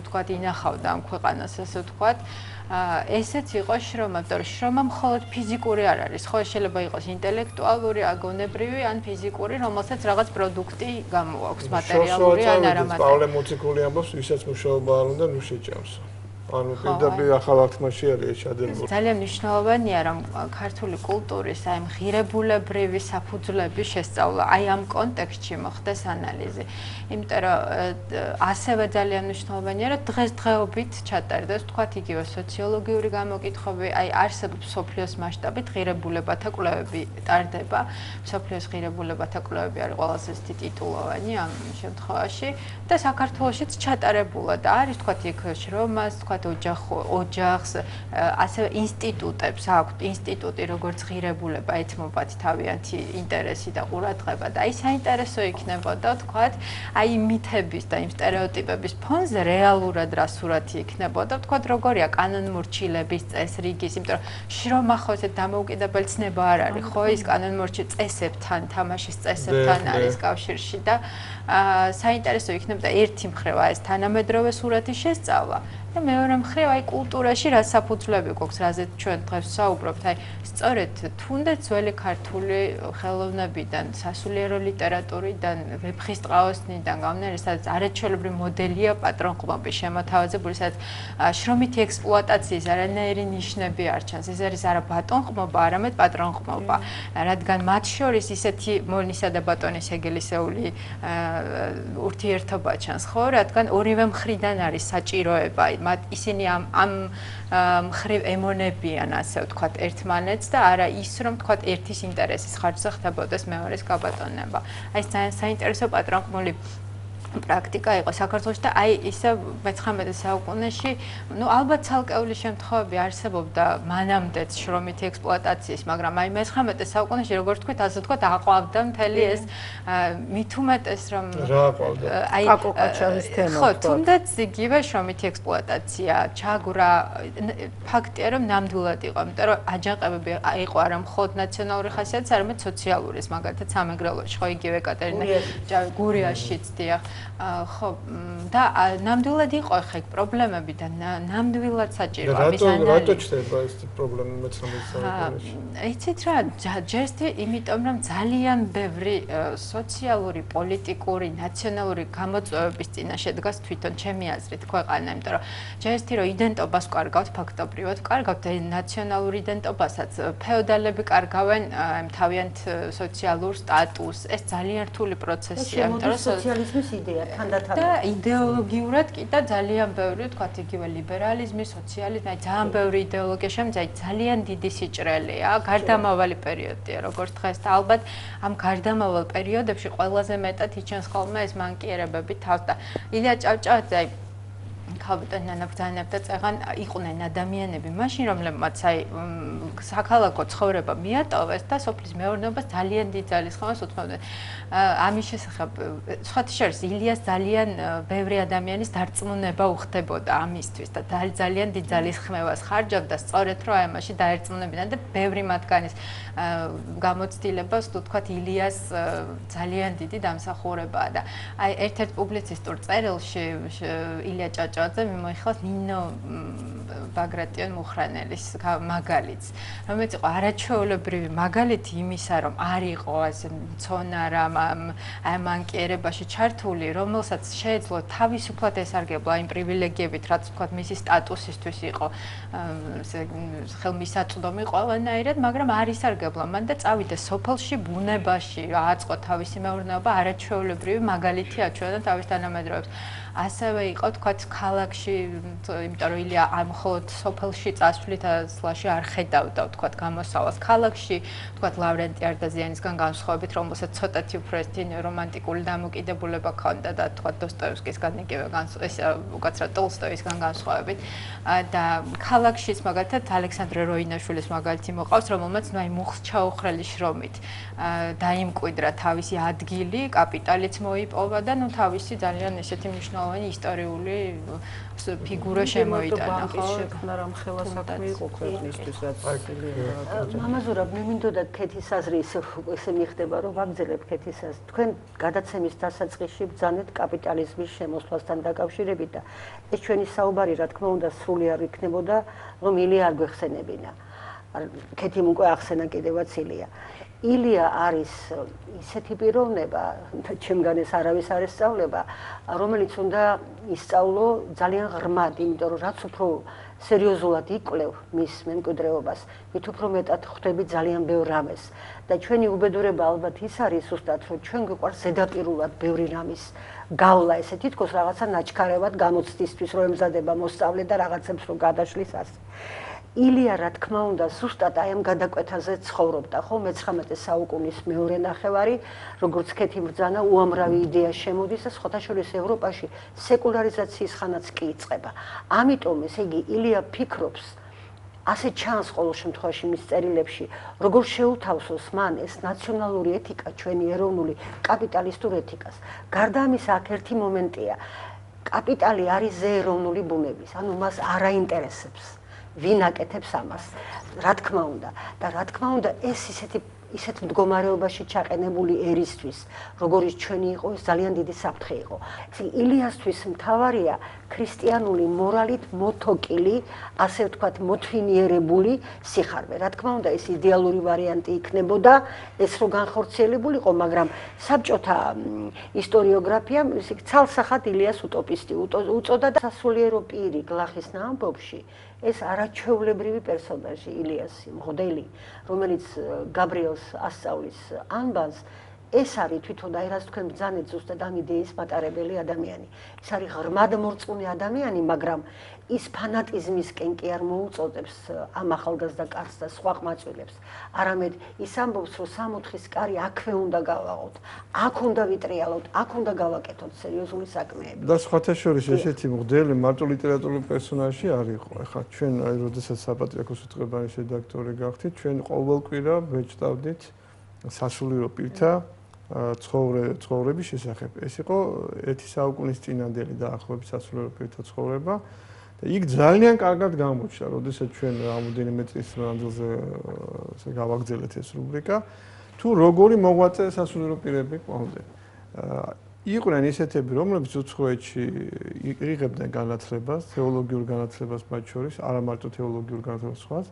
თქვა ინახავდა ამ ქვეყანას, ასე ვთქვა. ესეც იყო შრომა, იმიტომ რომ შრომა მხოლოდ ფიზიკური არ არის, ხო შეიძლება იყოს ინტელექტუალური, აგონებრივი ან ფიზიკური, რომელსაც რაღაც პროდუქტი გამოაქვს, მატერიალური ან არამატერიალური. პავლე მოციქული ამბობს, ვისაც მუშაობა არ უნდა, ნუ შეჭამს. ანუ პირდაპირ ახალ აღთქმაში არის ჩადებული. ძალიან მნიშვნელოვანია რომ ქართული კულტურის აი ღირებულებრივი საფუძვლების შესწავლა აი ამ კონტექსტში მოხდეს ანალიზი. იმიტომ რომ ასევე ძალიან მნიშვნელოვანია რომ დღესდღეობით ჩატარდეს თქვათ იგივე სოციოლოგიური გამოკითხვები, აი არსებობს სოფლიოს მასშტაბით ღირებულებათა კვლევები ტარდება. სოფლიოს ღირებულებათა კვლევები არის ყველაზე ტიტულოვანი ამ შემთხვევაში და საქართველოშიც ჩატარებულა და არის თქვათ იქ შრომას თქვათ ოჯახს, ასევე ინსტიტუტებს აქვთ ინსტიტუტი როგორც ღირებულება ეთმობათ თავიანთი ინტერესი და ყურადღება და აი საინტერესო იქნებოდა თქვათ აი მითების და იმ სტერეოტიპების ფონზე რეალურად რა სურათი იქნებოდა თქვათ როგორია კანონმორჩილების წესრიგის, იმიტომ რომ შრომა ხოზე დამოუკიდებელი ცნება არ არის, ხო ის კანონმორჩი წესებთან, თამაშის წესებთან არის კავშირში და საინტერესო იქნებოდა ერთი მხრივ ეს თანამედროვე სურათი შესწავლა. და მეორე მხრივ აი კულტურაში რა საფუძვლები გვაქვს, რაზეც ჩვენ დღეს ვსაუბრობთ, აი სწორედ თუნდაც ძველი ქართული ხელოვნებიდან, სასულიერო ლიტერატურიდან, ვეფხისტყაოსნიდან გამომდინარე, სადაც არაჩვეულებრივი მოდელია პატრონყმობის შემოთავაზებული, სადაც შრომითი ექსპლუატაციის არანაირი ნიშნები არ ჩანს. ეს არის არა ბატონყმობა, არამედ პატრონყმობა, რადგან მათ შორის ისეთი მონისა და ბატონის ეგილისეული ურთიერთობა ჩანს, ხო, რადგან ორივე მხრიდან არის საჭიროება ისინი ამ მხრივ ემონებიან, ასე ვთქვათ, ერთმანეთს და არა ის, რომ ვთქვათ, ერთის ინტერესის ხარჯზე ხდებოდეს მეორეს გაბატონება. აი ეს ძალიან საინტერესო პატრონყმული პრაქტიკა იყო საქართველოში და აი ისე მე-19 საუკუნეში, ნუ ალბათ ცალკეული შემთხვევები არსებობდა მანამდეც შრომითი ექსპლუატაციის, მაგრამ აი მე-19 საუკუნეში, როგორც თქვით, ასე ვთქვათ, აყვავდა მთელი ეს მით უმეტეს რომ რა აყვავდა? აი კაკო-კაჩარის თემა. ხო, თუნდაც იგივე შრომითი ექსპლუატაცია, ჩაგვრა, ფაქტია რომ ნამდვილად იყო, იმიტომ რომ აჯანყებები იყო არა მხოლოდ ნაციონალური ხასიათის, არამედ სოციალური, მაგალითად სამეგრელოში, ხო, იგივე ეკატერინე გურიაშიც დიახ. ხო და ნამდვილად იყო ხე პრობლემები და ნამდვილად საჭიროა ამის ანალიზი. რატო ჩდება ეს პრობლემა მე-19 საუკუნეში? იცით რა, ჯერჯერობით იმიტომ რომ ძალიან ბევრი სოციალური, პოლიტიკური, ნაციონალური გამოწვევების წინაშე დგას თვითონ ჩემი აზრით ქვეყანა, იმიტომ რომ ჯერჯერობით რომ იდენტობას ვკარგავთ ფაქტობრივად, ვკარგავთ ნაციონალურ იდენტობასაც, ფეოდალები კარგავენ თავიანთ სოციალურ სტატუსს, ეს ძალიან რთული პროცესია, იმიტომ რომ სოციალიზმის იდეა თანდათან და იდეოლოგიურად კი და ძალიან ბევრი თქვა იგივე ლიბერალიზმი, სოციალიზმი, აი ძალიან ბევრი იდეოლოგია შემძაი ძალიან დიდი სიჭრელეა, გარდამავალი პერიოდია როგორც დღეს და ალბათ ამ გარდამავალ პერიოდებში ყველაზე მეტად იჩენს ხოლმე ეს მანკიერებები თავს და ილია ჭავჭავაძე აი ქალბატონი ბრძანებდა წეღან იყვნენ ადამიანები მაშინ რომლებმაც აი საქალაქო ცხოვრება მიატოვეს და სოფლის მეურნეობას ძალიან დიდ ძალისხმევას უთმობდნენ ამის შესახებ სხვათა შორის ილიას ძალიან ბევრი ადამიანის დარწმუნება უხდებოდა ამისთვის და ძალიან დიდ ძალისხმევას ხარჯავდა სწორედ რომ აი ამაში დაერწმუნებინა და ბევრი მათგანის გამოცდილებას თუ თქვათ ილიას ძალიან დიდი დამსახურებაა და აი ერთ-ერთ პუბლიცისტურ წერილში ილია ჭავჭავაძე მიმოიხილავს ნინო ბაგრატიონ მუხრანელის მაგალითს რომელიც იყო არაჩვეულებრივი მაგალითი იმისა რომ არ იყო ასე მცონარა ამ მანკიერებაში ჩართული რომელსაც შეეძლო თავისუფლად ესარგებლა იმ პრივილეგიებით რაც თქვათ მისი სტატუსისთვის იყო ხელმისაწვდომი ყველანაირად მაგრამ არ ისარგებლა მან და წავიდა სოფელში ბუნებაში აწყო თავისი მეურნეობა არაჩვეულებრივი მაგალითი აჩვენა თავის თანამედროვეებს ასევე იყო თქვათ ქალაქში იმიტომ რომ ილია ამ მხოლოდ სოფელში წასვლით ასლაში არ ხედავდა თქვათ გამოსავალს ქალაქში თქვათ ლავრენტი არდაზიანისგან განსხვავებით რომელსაც ცოტათი უფრო ერთი რომანტიკული დამოკიდებულება ჰქონდა და თქვათ დოსტოევსკისგან იგივე ეს უკაცრავად ტოლსტოისგან განსხვავებით და ქალაქშიც მაგალითად ალექსანდრე როინაშვილის მაგალითი მოყავს რომელმაც ნუ აი მუხს ჩაუხრელი შრომით დაიმკვიდრა თავისი ადგილი კაპიტალიც მოიპოვა და ნუ თავისი ძალიან ესეთი მნიშვნელოვანი ისტორიული ფიგურა შემოიტანა ხო? შექმნა რამ ხელასაქმე იყო ქვეყნისთვის რაც მამაზურა მე მინდოდა ქეთის აზრი ესე მიხდება რომ ვაგრძელებ ქეთის აზრს თქვენ გადაცემის დასაწყისში ბრძანეთ კაპიტალიზმის შემოსვლასთან დაკავშირებით და ეს ჩვენი საუბარი რა თქმა უნდა სრულიად იქნებოდა რომ ილია არ გვეხსენებინა ქეთიმ უკვე ახსენა კიდევაც ილია არის ისეთი პიროვნება და ჩემგან ეს არავის არ ესწავლება რომელიც უნდა ისწავლო ძალიან ღრმად იმიტომ რომ რაც უფრო სერიოზულად იკვლევ მის მემკვიდრეობას მით უფრო მეტად ხვდები ძალიან ბევრ რამეს და ჩვენი უბედურება ალბათ ის არის ზუსტად რომ ჩვენ გვიყვარს ზედაპირულად ბევრი რამის გავლა ესე თითქოს რაღაცა ნაჩქარევად გამოცდისთვის რომ ემზადება მოსწავლე და რაღაცებს რომ გადაშლის ასე ილია რა თქმა უნდა ზუსტად აი ამ გადაკვეთაზე ცხოვრობდა ხო მე-19 საუკუნის მეორე ნახევარი როგორც ქეთი ბრძანა უამრავი იდეა შემოდის და სხვათა შორის ევროპაში სეკულარიზაციის ხანაც კი იწყება ამიტომ ესე იგი ილია ფიქრობს ასე ჩანს ყოველ შემთხვევაში მის წერილებში როგორ შეუთავსოს მან ეს ნაციონალური ეთიკა ჩვენი ეროვნული კაპიტალისტურ ეთიკას გარდა ამისა აქ ერთი მომენტია კაპიტალი არის ზეეროვნული ბუნების ანუ მას არ აინტერესებს ვინ აკეთებს ამას რა თქმა უნდა და რა თქმა უნდა ეს ისეთ მდგომარეობაში ჩაყენებული ერისთვის როგორიც ჩვენი იყო ეს ძალიან დიდი საფრთხე იყო ილიასთვის მთავარია ქრისტიანული მორალით მოთოკილი ასე ვთქვათ მოთვინიერებული სიხარბე რა თქმა უნდა ეს იდეალური ვარიანტი იქნებოდა ეს რო განხორციელებულიყო მაგრამ საბჭოთა ისტორიოგრაფიამ ცალსახად ილიას უტოპისტი უწოდა და სასულიერო პირი გლახის ამბობში ეს არაჩვეულებრივი პერსონაჟი ილიასი მღდელი რომელიც გაბრიელს ასწავლის ანბანს ეს არის თვითონ აი რაც თქვენ ბრძანეთ ზუსტად ამ იდეის მატარებელი ადამიანი ეს არის ღრმად მორწმუნე ადამიანი მაგრამ ის ფანატიზმისკენ კი არ მოუწოდებს ამ ახალგაზრდა კარს და სხვა ყმაწვილებს არამედ ის ამბობს რომ 64-ის კარი აქვე უნდა გავაღოთ აქ უნდა ვიტრიალოთ აქ უნდა გავაკეთოთ სერიოზული საქმეები და სხვათა შორის ესეთი მღდელი მარტო ლიტერატურული პერსონაჟი არ იყო ეხლა ჩვენ აი როდესაც საპატრიარქოს უტყებანის რედაქტორი გახდით ჩვენ ყოველკვირა ვეჭდავდით სასულიერო პირთა ცხოვრების შესახებ ეს იყო ერთი საუკუნის წინანდელი დაახლოებით სასულიერო პირთა ცხოვრება და იქ ძალიან კარგად გამოჩნდა როდესაც ჩვენ რამოდენიმე წლის მანძილზე გავაგრძელეთ ეს რუბრიკა თუ როგორი მოღვაწე სასულიერო პირები ყავდნენ იყვნენ ისეთები რომლებიც უცხოეთში იღებდნენ განათლებას თეოლოგიურ განათლებას მათ შორის არა მარტო თეოლოგიურ განათლებას სხვას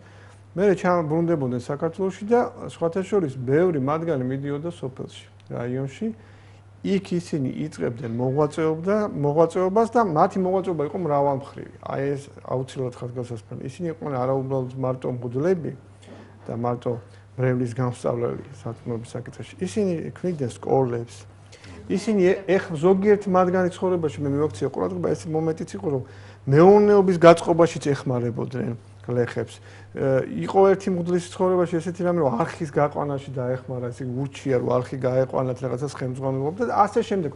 მე ჩამბრუნდებოდნენ საქართველოში და სხვათა შორის ბევრი მათგანი მიდიოდა სოფელში რაიონში იქ ისინი იწყებდნენ მოღვაწეობას და მათი მოღვაწეობა იყო მრავალმხრივი აი ეს აუცილებლად ხაზგასმული ისინი იყვნენ არაუბრალოდ მარტო მღვდლები და მარტო მრევლის განსწავლელი სათქმელობის საკითხებში ისინი ქმნიდნენ სკოლებს ისინი ეხლა ზოგიერთი მათგანი ცხოვრებაში მე მივაქცია ყურადღება ეს მომენტიც იყო რომ მეურნეობის გაწყობაშიც ეხმარებოდნენ გლეხებს. იყო ერთი მღვდლის ცხოვრებაში ესეთი რამე რომ არხის გაყვანაში დაეხმარა, ესე ურჩია რომ არხი გაეყვანათ რაღაცას ხელმძღვანელობდა და ასე შემდეგ.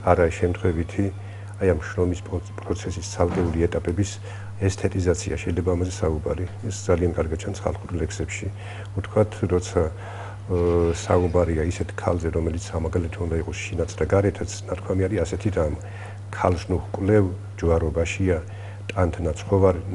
არა შემთხვევითი აი ამ შრომის პროცესის ცალკეული ეტაპების ესთეტიზაცია შეიძლება ამაზე საუბარი. ეს ძალიან კარგად ჩანს ხალხურ ლექსებში. ვთქვათ, როცა საუბარია ისეთ ქალზე, რომელიც სამაგალითო უნდა იყოს შინაც და გარეთაც, ნათქვამი არის ასეთი რამ. ქალს ნუ ჰკვლევ ჯვარობაშია, ტანთ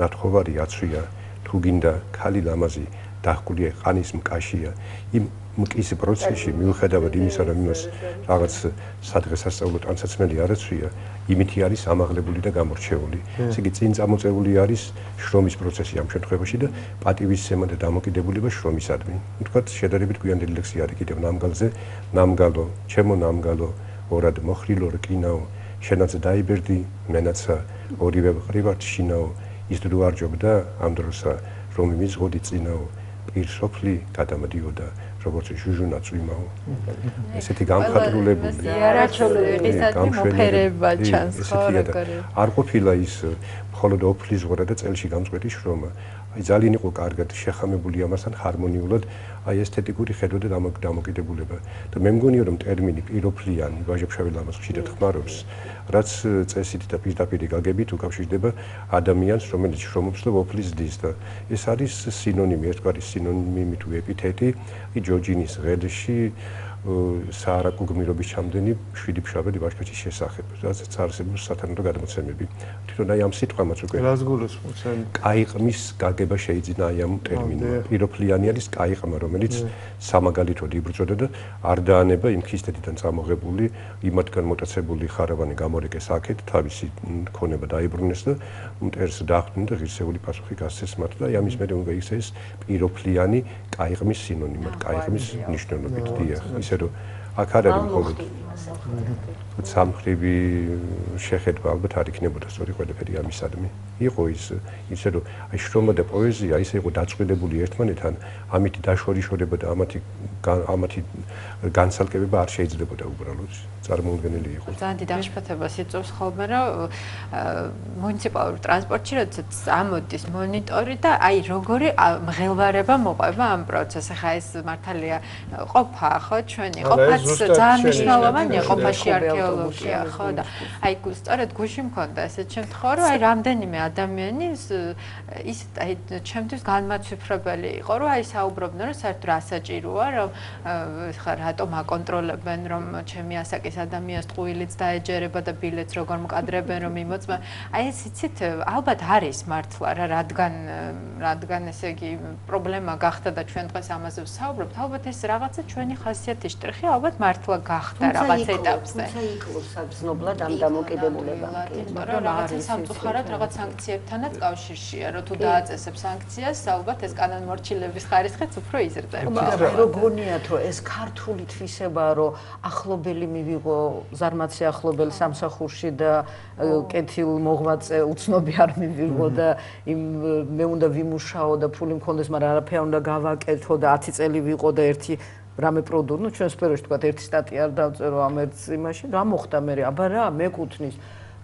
ნათხოვარი აცვია, თუ გინდა ქალი ლამაზი დაჰკვლია ყანის მკაშია. იმ მკის პროცესში მიუხედავად იმისა, რომ იმას რაღაც სადღესასწაულო ტანსაცმელი არ აცვია, იმითი არის ამაღლებული და გამორჩეული. ესე იგი წინ წამოწეული არის შრომის პროცესი ამ შემთხვევაში და პატივისცემა და დამოკიდებულება შრომისადმი. ვთქვათ, შედარებით გვიანდელი ლექსი არის კიდევ ნამგალზე, ნამგალო, ჩემო ნამგალო, ორად მოხრილო რკინაო, შენაც დაიბერდი, მენაცა ორივე ვყრივართ შინაო, ის დრო არ ჯობდა ამ დროსა, რომ მიზღოდი წინაო, პირსოფლი გადამდიოდა როგორც ჟუჟუნა წვიმაო. ესეთი გამხატრულებული იარაჩოლოებისადმი მოფერება ჩანს ხო როგორი. არ ყოფილა ის მხოლოდ ოფლის ზღვრა და წელში გამწყვეტი შრომა. აი ძალიან იყო კარგად შეხამებული ამასთან ჰარმონიულად აი ესთეტიკური ხედვა და დამოკიდებულება. და მე მგონია რომ ტერმინი პიროფლიანი ვაჟებშავი ლამაზ ხშირად ხმარობს, რაც წესით და პირდაპირი გაგებით უკავშირდება ადამიანს, რომელიც შრომობს და ოფლის ზდის და ეს არის სინონიმი, ერთგვარი სინონიმი თუ ეპითეტი ჯორჯინის ღელში საარაკო გმირობის ჩამდენი შვიდი ფშაველი ვაჟკაცის შესახებ, რაც არსებობს სათანადო გადმოცემები. თვითონ აი ამ სიტყვამაც უკვე რას გულისხმობს? კაიყმის გაგება შეიძლება აი ამ ტერმინმა. პიროფლიანი არის კაიყმა, რომელიც სამაგალითოდ იბრძოდა და არ დაანება იმ ქისტეთიდან წამოღებული, იმათგან მოტაცებული ხარავანი გამორეკეს აქეთ, თავისი ქონება დაიბრუნეს და მტერს დაახდნენ და ღირსეული პასუხი გასცეს მათ და აი ამის მერე უნდა იქცეს პიროფლიანი კაიყმის სინონიმად, კაიყმის ნიშნულობით დიახ. ისე რომ აქ არ არის მხოლოდ სამხრივი შეხედვა ალბათ არ იქნებოდა სწორი ყველაფერი ამისადმი. იყო ისე რომ აი შრომა და პოეზია ისე იყო დაწყვეტებული ერთმანეთთან, ამით დაშორიშორება და ამათი განცალკებება არ შეიძლებოდა უბრალოდ წარმოუდგენელი იყო. ძალიან დიდ აღშფოთებას იწვევს ხოლმე, რომ მუნიციპალურ ტრანსპორტში როდესაც ამოდის მონიტორი და აი როგორი მღელვარება მოყვება ამ პროცესს. ხა ეს მართალია ყოფა, ხო, ჩვენი ყოფაც ძალიან მნიშვნელოვანია ყოფაში არქეოლოგია, ხო და აი სწორედ გუში მქონდა ესეთ შემთხვევა, რომ აი რამდენიმე ადამიანი ის აი ჩემთვის განმაცვიფრებელი იყო, რომ აი საუბრობდნენ, რომ საერთოდ რა საჭიროა, რომ ხა რატომ აკონტროლებენ, რომ ჩემი ასაკის ადამიანს ტყუილიც დაეჯერება და ბილეთს როგორ მკადრებენ, რომ იმოწმა. აი ეს იცით, ალბათ არის მართლა რა, რადგან ესე იგი პრობლემა გახდა და ჩვენ დღეს ამაზე ვსაუბრობთ, ალბათ ეს რაღაცა ჩვენი ხასიათის შტრიხი ალბათ მართლა გახდა რაღაც ეტაპზე. თუმცა იკლოს საგრძნობლად ამ დამოკიდებულებამ. მაგრამ რაღაცა სამწუხაროდ რაღაც სანქციებთანაც კავშირშია, რომ თუ დააწესებ სანქციას, ალბათ ეს კანონმორჩილების ხარისხიც უფრო იზრდება. როგორია თო ეს ქართული თვისებაა, რომ ახლობელი მივიღო ზარმაცი ახლობელი სამსახურში და კეთილ მოღვაწე უცნობი არ მივიღო და მე უნდა ვიმუშაო და ფული მქონდეს, მაგრამ არაფერი უნდა გავაკეთო და 10 წელი ვიყო და ერთი რამე პროდუქტი, ნუ ჩვენ სფეროში თქვა ერთი სტატია არ დავწერო ამ ერთ იმაში, რა მოხდა მე, აბა რა მეკუთვნის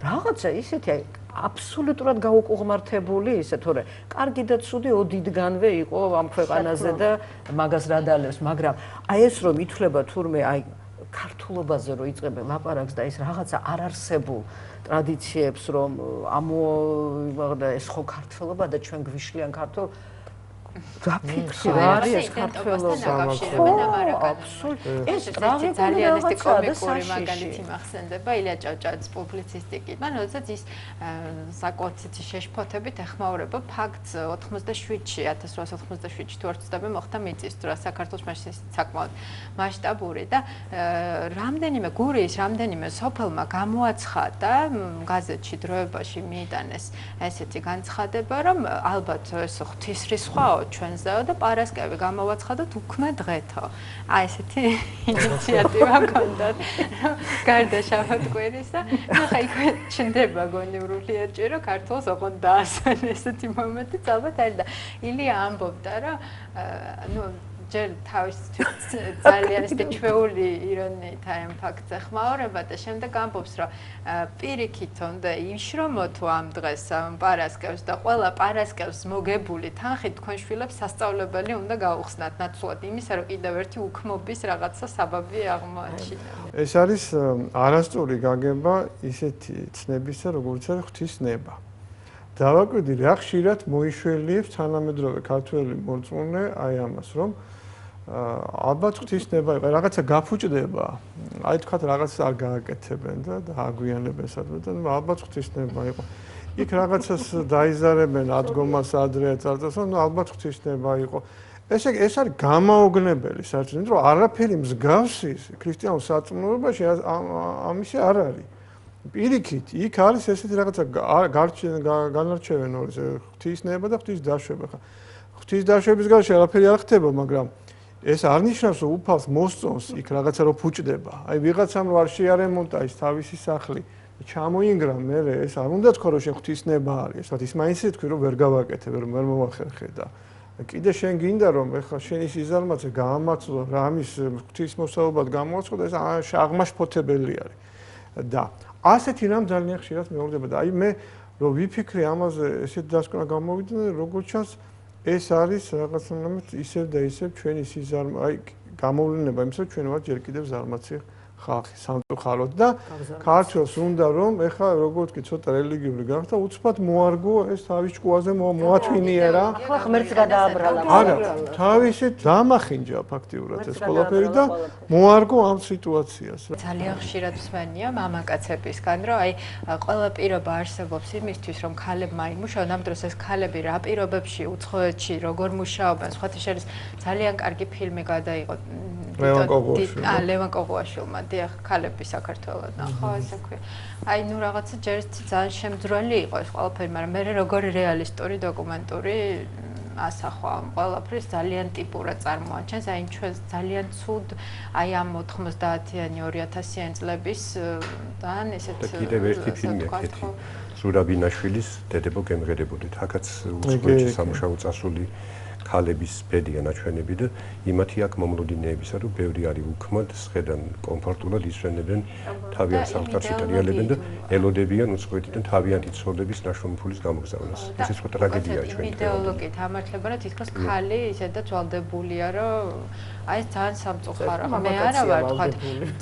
რაღაცა ისეთი აბსოლუტურად გაუკუღმართებული ისე თორე კარგი და ცუდი ოდიდგანვე იყო ამ ქვეყანაზე და მაგას რა დალევს, მაგრამ აი ეს რომ ითვლება თურმე აი ქართულობაზე რომ იწყებენ ლაპარაკს და ის რაღაცა არ არსებულ ტრადიციებს რომ ამოიღდა ეს ხო ქართველობა და ჩვენ გვიშლიან ქართულ გაფიქრე რა არის ეს ქართველობა ეს ძალიან ისეთი კომიკური მაგალითი მახსენდება ილია ჭავჭავაძის პუბლიცისტიკიდან, როდესაც ის საკუთარი შეშფოთებით ეხმაურება ფაქტს 87-ში 1887-ში თუ არ ვცდები მოხდა მიწისძვრა საქართველოს მაშინ საკმაოდ მასშტაბური და რამდენიმე გურიის რამდენიმე სოფელმა გამოაცხადა გაზეთში დროებაში მიიტანეს ესეთი განცხადება, რომ ალბათ ეს ღვთისრისხვაო ჩვენზეო და პარასკევი გამოვაცხადოთ უქმე დღეთო. აი ესეთი ინიციატივა გქონდათ. გარდა შაბათ-კვირისა, ხა იქ ჩნდება გონივრული ეჭი, რომ ქართულს ოღონდ დაასვენ ესეთი მომენტიც ალბათ არის და ილია ამბობდა, რომ ჯერ თავის ძალიან ისეთი ჩვეული ირონიით აი ამ ფაქტზე ხმაურება და შემდეგ ამბობს, რომ პირიქით უნდა იშრომო თუ ამ დღეს პარასკევს და ყველა პარასკევს მოგებული თანხით თქვენ შვილებს სასწავლებელი უნდა გაუხსნათ ნაცვლად იმისა, რომ კიდევ ერთი უქმობის რაღაცა საბაბი აღმოაჩინა. ეს არის არასწორი გაგება ისეთი ცნებისა, როგორც არის ღვთისნება. დავაკვირდი რა ხშირად მოიშველიებს თანამედროვე ქართველი მორწმუნე აი ამას, რომ ალბათ ღვთისნება იყო, რაღაცა გაფუჭდება, აი თქვათ რაღაცა არ გააკეთებენ და აგვიანებენ სადმე და ალბათ ღვთისნება იყო. იქ რაღაცას დაიზარებენ ადგომას ადრე წარწას, ნუ ალბათ ღვთისნება იყო. ეს არის გამაოგნებელი საერთოდ, რომ არაფერი მსგავსი ქრისტიანულ სარწმუნოებაში ამისი არ არის. პირიქით, იქ არის ესეთი რაღაცა განარჩევენ ორი ღვთისნება და ღვთის დაშვება. ღვთის დაშვების გარშე არაფერი არ ხდება, მაგრამ ეს არ ნიშნავს, რომ უფალს მოსწონს იქ რაღაცა რო ფუჭდება. აი ვიღაცამ რო არ შეარემონტა ის თავისი სახლი, ჩამოინგრა მე ეს არ უნდა თქვა, რომ შენ ღვთისნება არის. ესත් ის მაინც თქვი, რომ ვერ გავაკეთებ, ვერ მომახერხე და კიდე შენ გინდა რომ ეხლა შენი სიზარმაცე გაამართლა რამის ღვთისმოსაუბრად გამოაცხადა, ეს აღმაშფოთებელი არის. და ასეთი რამ ძალიან ხშირად მეორდება და აი მე რო ვიფიქრე ამაზე ესეთ დასკვნა გამოვიდა, როგორც ჩანს ეს არის რაღაცნაირად ისევ და ისევ ჩვენი სიზარმა, აი გამოვლენა იმისა, ჩვენ ვართ ჯერ კიდევ ზარმაცი ხალხი სამწუხაროდ და ქართველს უნდა რომ ეხლა როგორც კი ცოტა რელიგიური გახდა, უცბად მოარგო ეს თავის ჭკუაზე მოათვინიერა. ახლა ღმერთს გადააბრალა. არა, თავისით დამახინჯა ფაქტიურად ეს ყველაფერი და მოარგო ამ სიტუაციას. ძალიან ხშირად ვსმენია მამაკაცებისგან, რომ აი ყველა პირობა არსებობს იმისთვის, რომ ქალებმა იმუშაონ, ამ დროს ეს ქალები რა პირობებში უცხოეთში როგორ მუშაობენ, სხვათა შორის ძალიან კარგი ფილმი გადაიღო ლევან კოღუაშვილმა, დიახ, ქალები საქართველოსთან, ხო, ესე ქვია. აი, ნუ რაღაცა ჯერ ძალიან შემძვრელი იყო ეს ყველაფერი, მაგრამ მე როგორი რეალისტური დოკუმენტური ასახვა ამ ყველაფრის ძალიან ტიპურად წარმოაჩენს, აი ჩვენ ძალიან ცუდ აი ამ 90-იანი 2000-იანი წლების და ესეთ კიდევ ერთი ფილმი აქეთი ზურაბინაშვილის დედებო გემღერებოდით, აქაც უცხოეთში სამუშაო წასული ქალების ბედია ნაჩვენები და იმათი აქ მომლოდინეებისა, რომ ბევრი არის უქმად, სხედან კომფორტულად ისვენებენ, თავიანთ სამყაროს იტარიალებენ და ელოდებიან უცხოეთიდან თავიანთი ცხოვრების ნაშრომი ფულის გამოგზავნას. ეს ის ტრაგედიაა ჩვენ. იდეოლოგიით ამართლება, რომ თითქოს ქალი ისედაც ვალდებულია, რომ აი ეს ძალიან სამწუხარო. მე არა ვარ თქვა,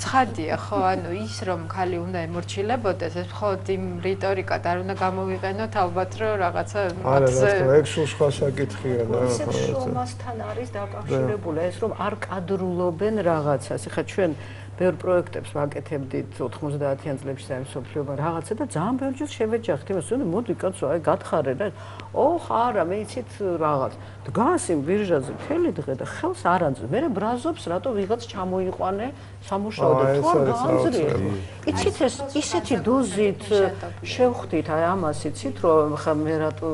ცხადია ხო, ანუ ის რომ ქალი უნდა ემორჩილებოდეს, ეს მხოლოდ იმ რიტორიკად არ უნდა გამოვიყენოთ ალბათ, რომ რაღაცა მათზე ეგ სულ სხვა საკითხია და შრომასთან არის დაკავშირებული ეს რომ არ კადრულობენ რაღაცას. ეხლა ჩვენ ბევრ პროექტებს ვაკეთებდით 90-იან წლებში საერთაშორისო რაღაცა და ძალიან ბევრჯერ შევეჯახეთ იმას, რომ მოდი კაცო, აი გათხარე რა. ოხ, არა, მე იცით რაღაც. დგას იმ ბირჟაზე მთელი დღე და ხელს არ ანძრევს. მე ბრაზობს, რატო ვიღაც ჩამოიყვანე სამუშაო და თუ არ გაანძრიე. იცით ეს ისეთი დოზით შევხვდით აი ამას იცით, რომ ხა მე რატო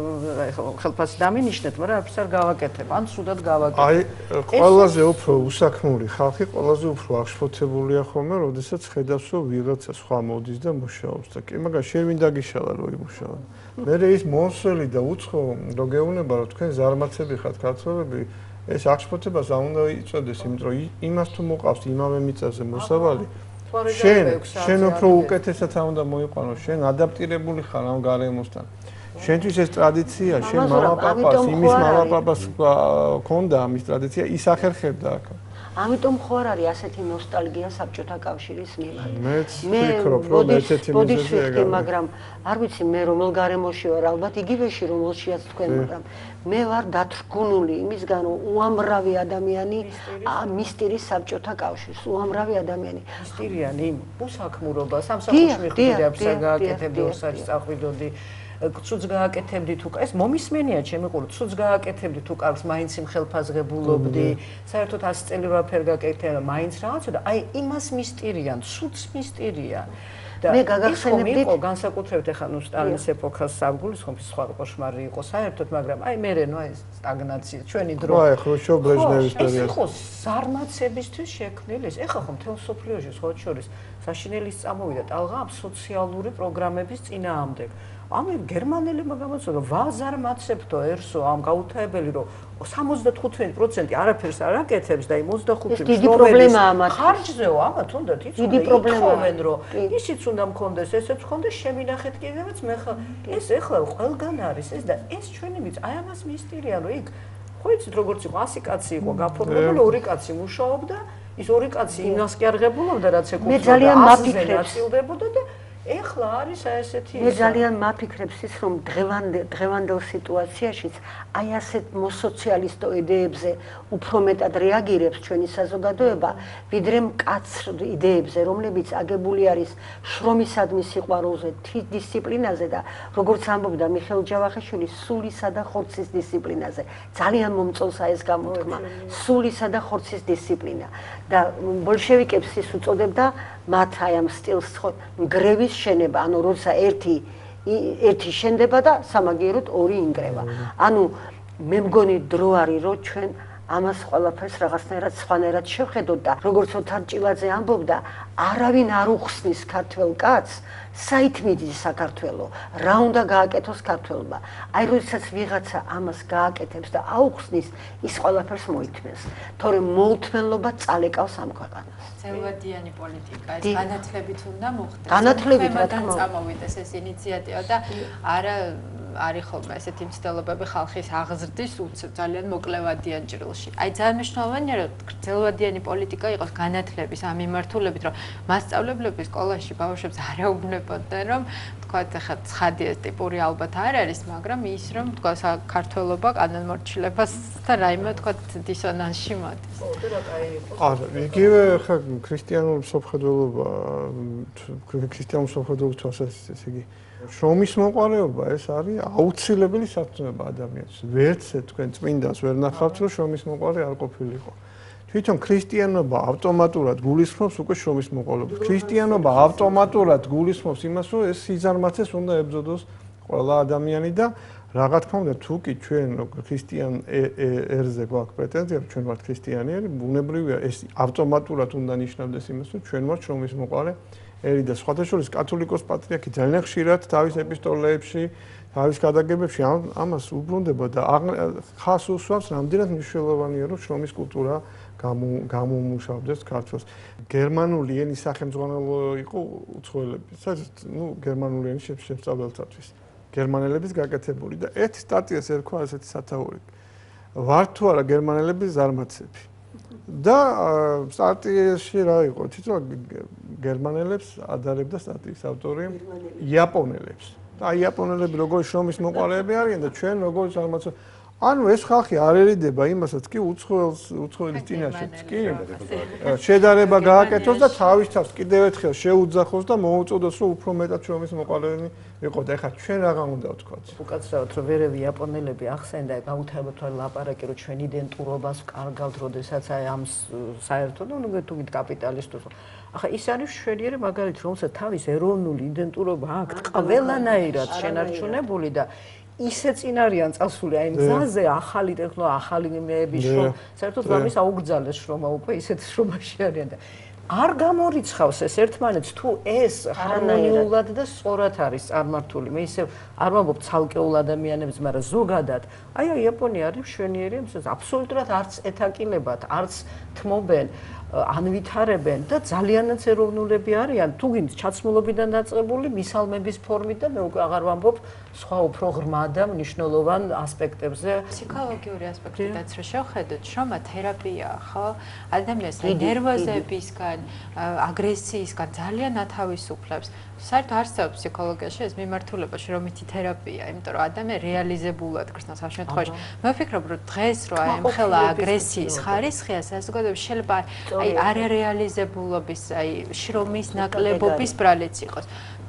ხელფასი დამინიშნეთ, მაგრამ არაფერს არ გავაკეთებ, ან სრულად გავაკეთებ. აი, ყველაზე უფრო უსაქმური ხალხი, ყველაზე უფრო აღშფოთებულია ხოლმე, როდესაც ხედავს, რომ ვიღაცა სხვა მოდის და მუშაობს და კი, მაგრამ შენ ვინ დაგიშალა რომ იმუშაო. მე ის მოსველი და უცხო რო გეუბნება, რომ თქვენ ზარმაცები ხართ ქართველები, ეს აღშფოთებას არ უნდა იწოდეს, იმიტომ რომ იმას თუ მოყავს იმავე მიწაზე მოსავალი, შენ უფრო უკეთესად არ უნდა მოიყვანო, შენ ადაპტირებული ხარ ამ გარემოსთან. შენთვის ეს ტრადიცია, შენ მამაპაპას, იმის მამაპაპას ქონდა ამის ტრადიცია, ის ახერხებდა აქ. ამიტომ ხო არ არის ასეთი ნოსტალგია საბჭოთა კავშირის მიმართ. მეც ვფიქრობ, რომ ესეთი მიზეზია, მაგრამ არ ვიცი მე რომელ გარემოში ვარ, ალბათ იგივეში რომელშიაც თქვენ, მაგრამ მე ვარ დათრგუნული იმისგან, რომ უამრავი ადამიანი მისტირის საბჭოთა კავშირს, უამრავი ადამიანი. მისტირიანი იმ უსაქმურობა, სამსახურში მიხვდები, გააკეთებდი ორსაათს წაყვიდოდი. ცუდს გააკეთებდი თუ ეს მომისმენია ჩემი ყური, ცუდს გააკეთებდი თუ კარგს მაინც იმ ხელფასღებულობდი, საერთოდ 100 წელი ვაფერ გაკეთე, მაინც რაღაცა და აი იმას მისტირიან, ცუდს მისტირიან. მე გაგახსენებდით იყო განსაკუთრებით ახლა ნუ სტალინის ეპოქას სამგულის ხომ სხვა კოშმარი იყო საერთოდ, მაგრამ აი მე ნუ ეს სტაგნაცია ჩვენი დრო. აი ხრუშჩოვ ბრეჟნევის პერიოდი. ეს იყო ზარმაცებისთვის შექმნილი ეს. ეხლა ხომ მთელ სოფლიოში სხვა შორის საშინელის წამოვიდა ტალღა ამ სოციალური პროგრამების წინააღმდეგ. ამი გერმანელებმა გამოცოდა ვაზარმაცებთოერსო ამ გაუთავებელი რომ 75% არაფერს არ აკეთებს და იმ 25% დიდი პრობლემაა მათ. ხარჯზეო ამათ უნდა იცოდნენ რომ ისიც უნდა მქონდეს ესეც მქონდეს შემინახეთ კიდევაც მე ხა ეს ეხლა ყველგან არის ეს და ეს ჩვენი მიც აი ამას მისტირია რომ იქ ხო იცით როგორც იყო 100 კაცი იყო გაფორმებული 2 კაცი მუშაობდა ის 2 კაცი იმას კი არ ღებულობდა რაც ეკუთვნოდა მე ძალიან მაფიქრებს და ეხლა არის ესეთი მე ძალიან მაფიქრებს ის რომ დღევანდელ სიტუაციაშიც აი ასეთ მოსოციალისტო იდეებზე უფრო მეტად რეაგირებს ჩვენი საზოგადოება ვიდრე მკაცრ იდეებზე რომლებიც აგებული არის შრომისადმი სიყვარულზე დისციპლინაზე და როგორც ამბობდა მიხეილ ჯავახიშვილი სულისა და ხორცის დისციპლინაზე ძალიან მომწონს ეს გამოთქმა სულისა და ხორცის დისციპლინა და ბოლშევიკებს ის უწოდებდა მათ აი ამ სტილს მგრევის შენება, ანუ როცა ერთი შენდება და სამაგიეროდ ორი ინგრევა. ანუ მე მგონი დრო არის რომ ჩვენ ამას ყველაფერს რაღაცნაირად სხვანაირად შევხედოთ და როგორც ოთარ ჭილაძე ამბობდა, არავინ არ უხსნის ქართველ კაცს საით მიდის საქართველო, რა უნდა გააკეთოს ქართველმა. აი როდესაც ვიღაცა ამას გააკეთებს და აუხსნის, ის ყველაფერს მოითმენს. თორემ მოუთმენლობა წალეკავს ამ ქვეყანას. ძელვადიანი პოლიტიკა, ეს განათლებით უნდა მოხდეს. განათლებით რა თქმა უნდა. წამოვიდეს ეს ინიციატივა და არა არის ხოლმე ესეთი მცდელობები ხალხის აღზრდის ძალიან მოკლევადიან ჭრილში. აი ძალიან მნიშვნელოვანია რომ ძელვადიანი პოლიტიკა იყოს განათლების ამ მიმართულებით, რომ მასწავლებლები სკოლაში ბავშვებს არ აუბნებოდნენ, რომ თქვათ ახლა ცხადი ეს ტიპური ალბათ არ არის, მაგრამ ის რომ თქვა საქართველობა კანონმორჩილებას და რაიმე თქვათ დისონანსში მოდის. არა, იგივე ხა ქრისტიანული მსოფლმხედველობა, ქრისტიანული მსოფლმხედველობის ესე იგი შრომის მოყარეობა ეს არის აუცილებელი სათნოება ადამიანს. ვერცე თქვენ წმინდანს ვერ ნახავთ, რომ შრომის მოყარე არ ყოფილიყო. თვითონ ქრისტიანობა ავტომატურად გულისხმობს უკვე შრომის მოყოლებას. ქრისტიანობა ავტომატურად გულისხმობს იმას, რომ ეს სიზარმაცეს უნდა ებრძოდოს ყველა ადამიანი და რა თქმა უნდა, თუ კი ჩვენ ქრისტიან ერზე გვაქვს პრეტენზია, ჩვენ ვართ ქრისტიანები, ბუნებრივია ეს ავტომატურად უნდა ნიშნავდეს იმას, რომ ჩვენ ვართ შრომის მოყარე ერი და სხვათა შორის კათოლიკოს პატრიარქი ძალიან ხშირად თავის ეპისტოლეებში, თავის გადაგებებში ამას უბრუნდება და ხას უსვამს, რამდენად მნიშვნელოვანია რომ შრომის კულტურა გამომუშავდეს ქართულს. გერმანული ენის სახელმძღვანელო იყო უცხოელები, საერთოდ გერმანული ენის შესწავლელთათვის. გერმანელების გაკეთებული და ერთ სტატიას ერქვა ასეთი სათაური. ვართ თუ არა გერმანელების ზარმაცები. და სტატიაში რა იყო? თვითონ გერმანელებს ადარებდა სტატიის ავტორი იაპონელებს. და იაპონელები როგორი შრომის მოყარეები არიან და ჩვენ როგორი ზარმაცები. ანუ ეს ხალხი არ ერიდება იმასაც კი უცხოელის წინაშეც კი შედარება გააკეთოს და თავის თავს კიდევ ერთხელ შეუძახოს და მოუწოდოს რომ უფრო მეტად შრომის მოყარენი იყო და ეხლა ჩვენ რაღა უნდა ვთქვათ. უკაცრავად რომ ვერევი იაპონელები ახსენდა გაუთავებთ ლაპარაკი რომ ჩვენ იდენტურობას ვკარგავთ, როდესაც აი ამ საერთოდ თუ გით კაპიტალისტურს. ახლა ის არის შვედიერი მაგალითი, რომელსაც თავის ეროვნული იდენტურობა აქვს ყველანაირად შენარჩუნებული და ისე წინ არიან წასული აი მზაზე ახალი ტექნოლოგია, ახალი მეების შრომა, საერთოდ გამის აუგრძალეს შრომა უკვე ისეთ შრომაში არიან და არ გამორიცხავს ეს ერთმანეთს თუ ეს ჰარმონიულად და სწორად არის წარმართული. მე ისე არ ვამბობ ცალკეულ ადამიანებს, მაგრამ ზოგადად აი იაპონია არის მშვენიერი, აბსოლუტურად არც ეთაკილებათ, არც თმობენ, ანვითარებენ და ძალიანაც ეროვნულები არიან, თუ გინდ ჩაცმულობიდან დაწყებული მისალმების ფორმით და მე უკვე აღარ ვამბობ სხვა უფრო ღრმა და მნიშვნელოვან ასპექტებზე. ფსიქოლოგიური ასპექტიდაც რო შევხედოთ, შრომა თერაპია, ხო? ადამიანს ნერვოზებისგან, აგრესიისგან ძალიან ათავისუფლებს. საერთოდ არსებობს ფსიქოლოგიაში ეს მიმართულება შრომითი თერაპია, იმიტომ რომ ადამიანი რეალიზებულად გრძნობს ამ შემთხვევაში. მე ვფიქრობ, რომ დღეს რო აი მხელა აგრესიის ხარისხია საზოგადოებაში შეიძლება აი არარეალიზებულობის, აი შრომის ნაკლებობის ბრალიც იყოს.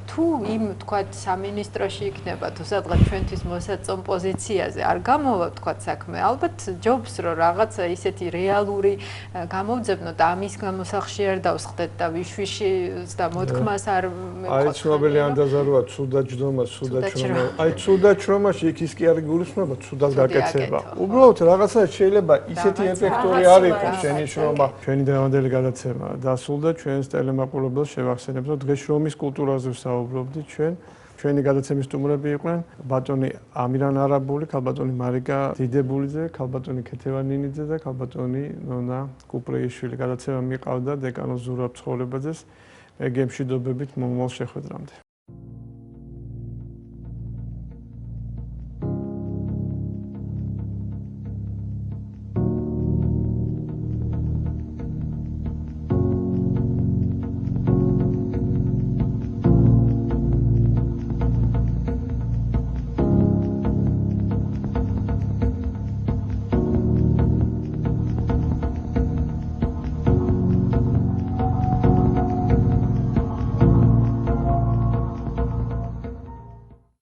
თუ თუ იმ თქვათ სამინისტროში იქნება თუ სადღაც ჩვენთვის მოსაწონ პოზიციაზე არ გამოვა თქვათ საქმე, ალბათ ჯობს რომ რაღაცა ისეთი რეალური გამოუძებნოთ და ამის გამოსახში არ დავსხდეთ და ვიშვიში და მოთქმას არ აი ცნობილი ანდაზა როა ცუდა ჯდომა, ცუდა ჩრომა. აი ცუდა ჩრომაში იქ ის კი არ გულისხმობა, ცუდად გაკეთება. უბრალოდ რაღაცა შეიძლება ისეთი ეფექტური არ იყოს შენი შრომა. ჩვენი დღევანდელი გადაცემა დასრულდა, ჩვენს ტელემაყურებელს შევახსენებ, რომ დღეს შრომის კულტურაზე ვსაუბრობდით ჩვენ. ჩვენი გადაცემის სტუმრები იყვნენ ბატონი ამირან არაბული, ქალბატონი მარიკა დიდებულიძე, ქალბატონი ქეთევანინიძე და ქალბატონი ნონა კუპრეიშვილი. გადაცემა მიყავდა დეკანოზ ზურაბ ცხოვრებაძეს. მე გემშვიდობებით მომავალ შეხვედრამდე.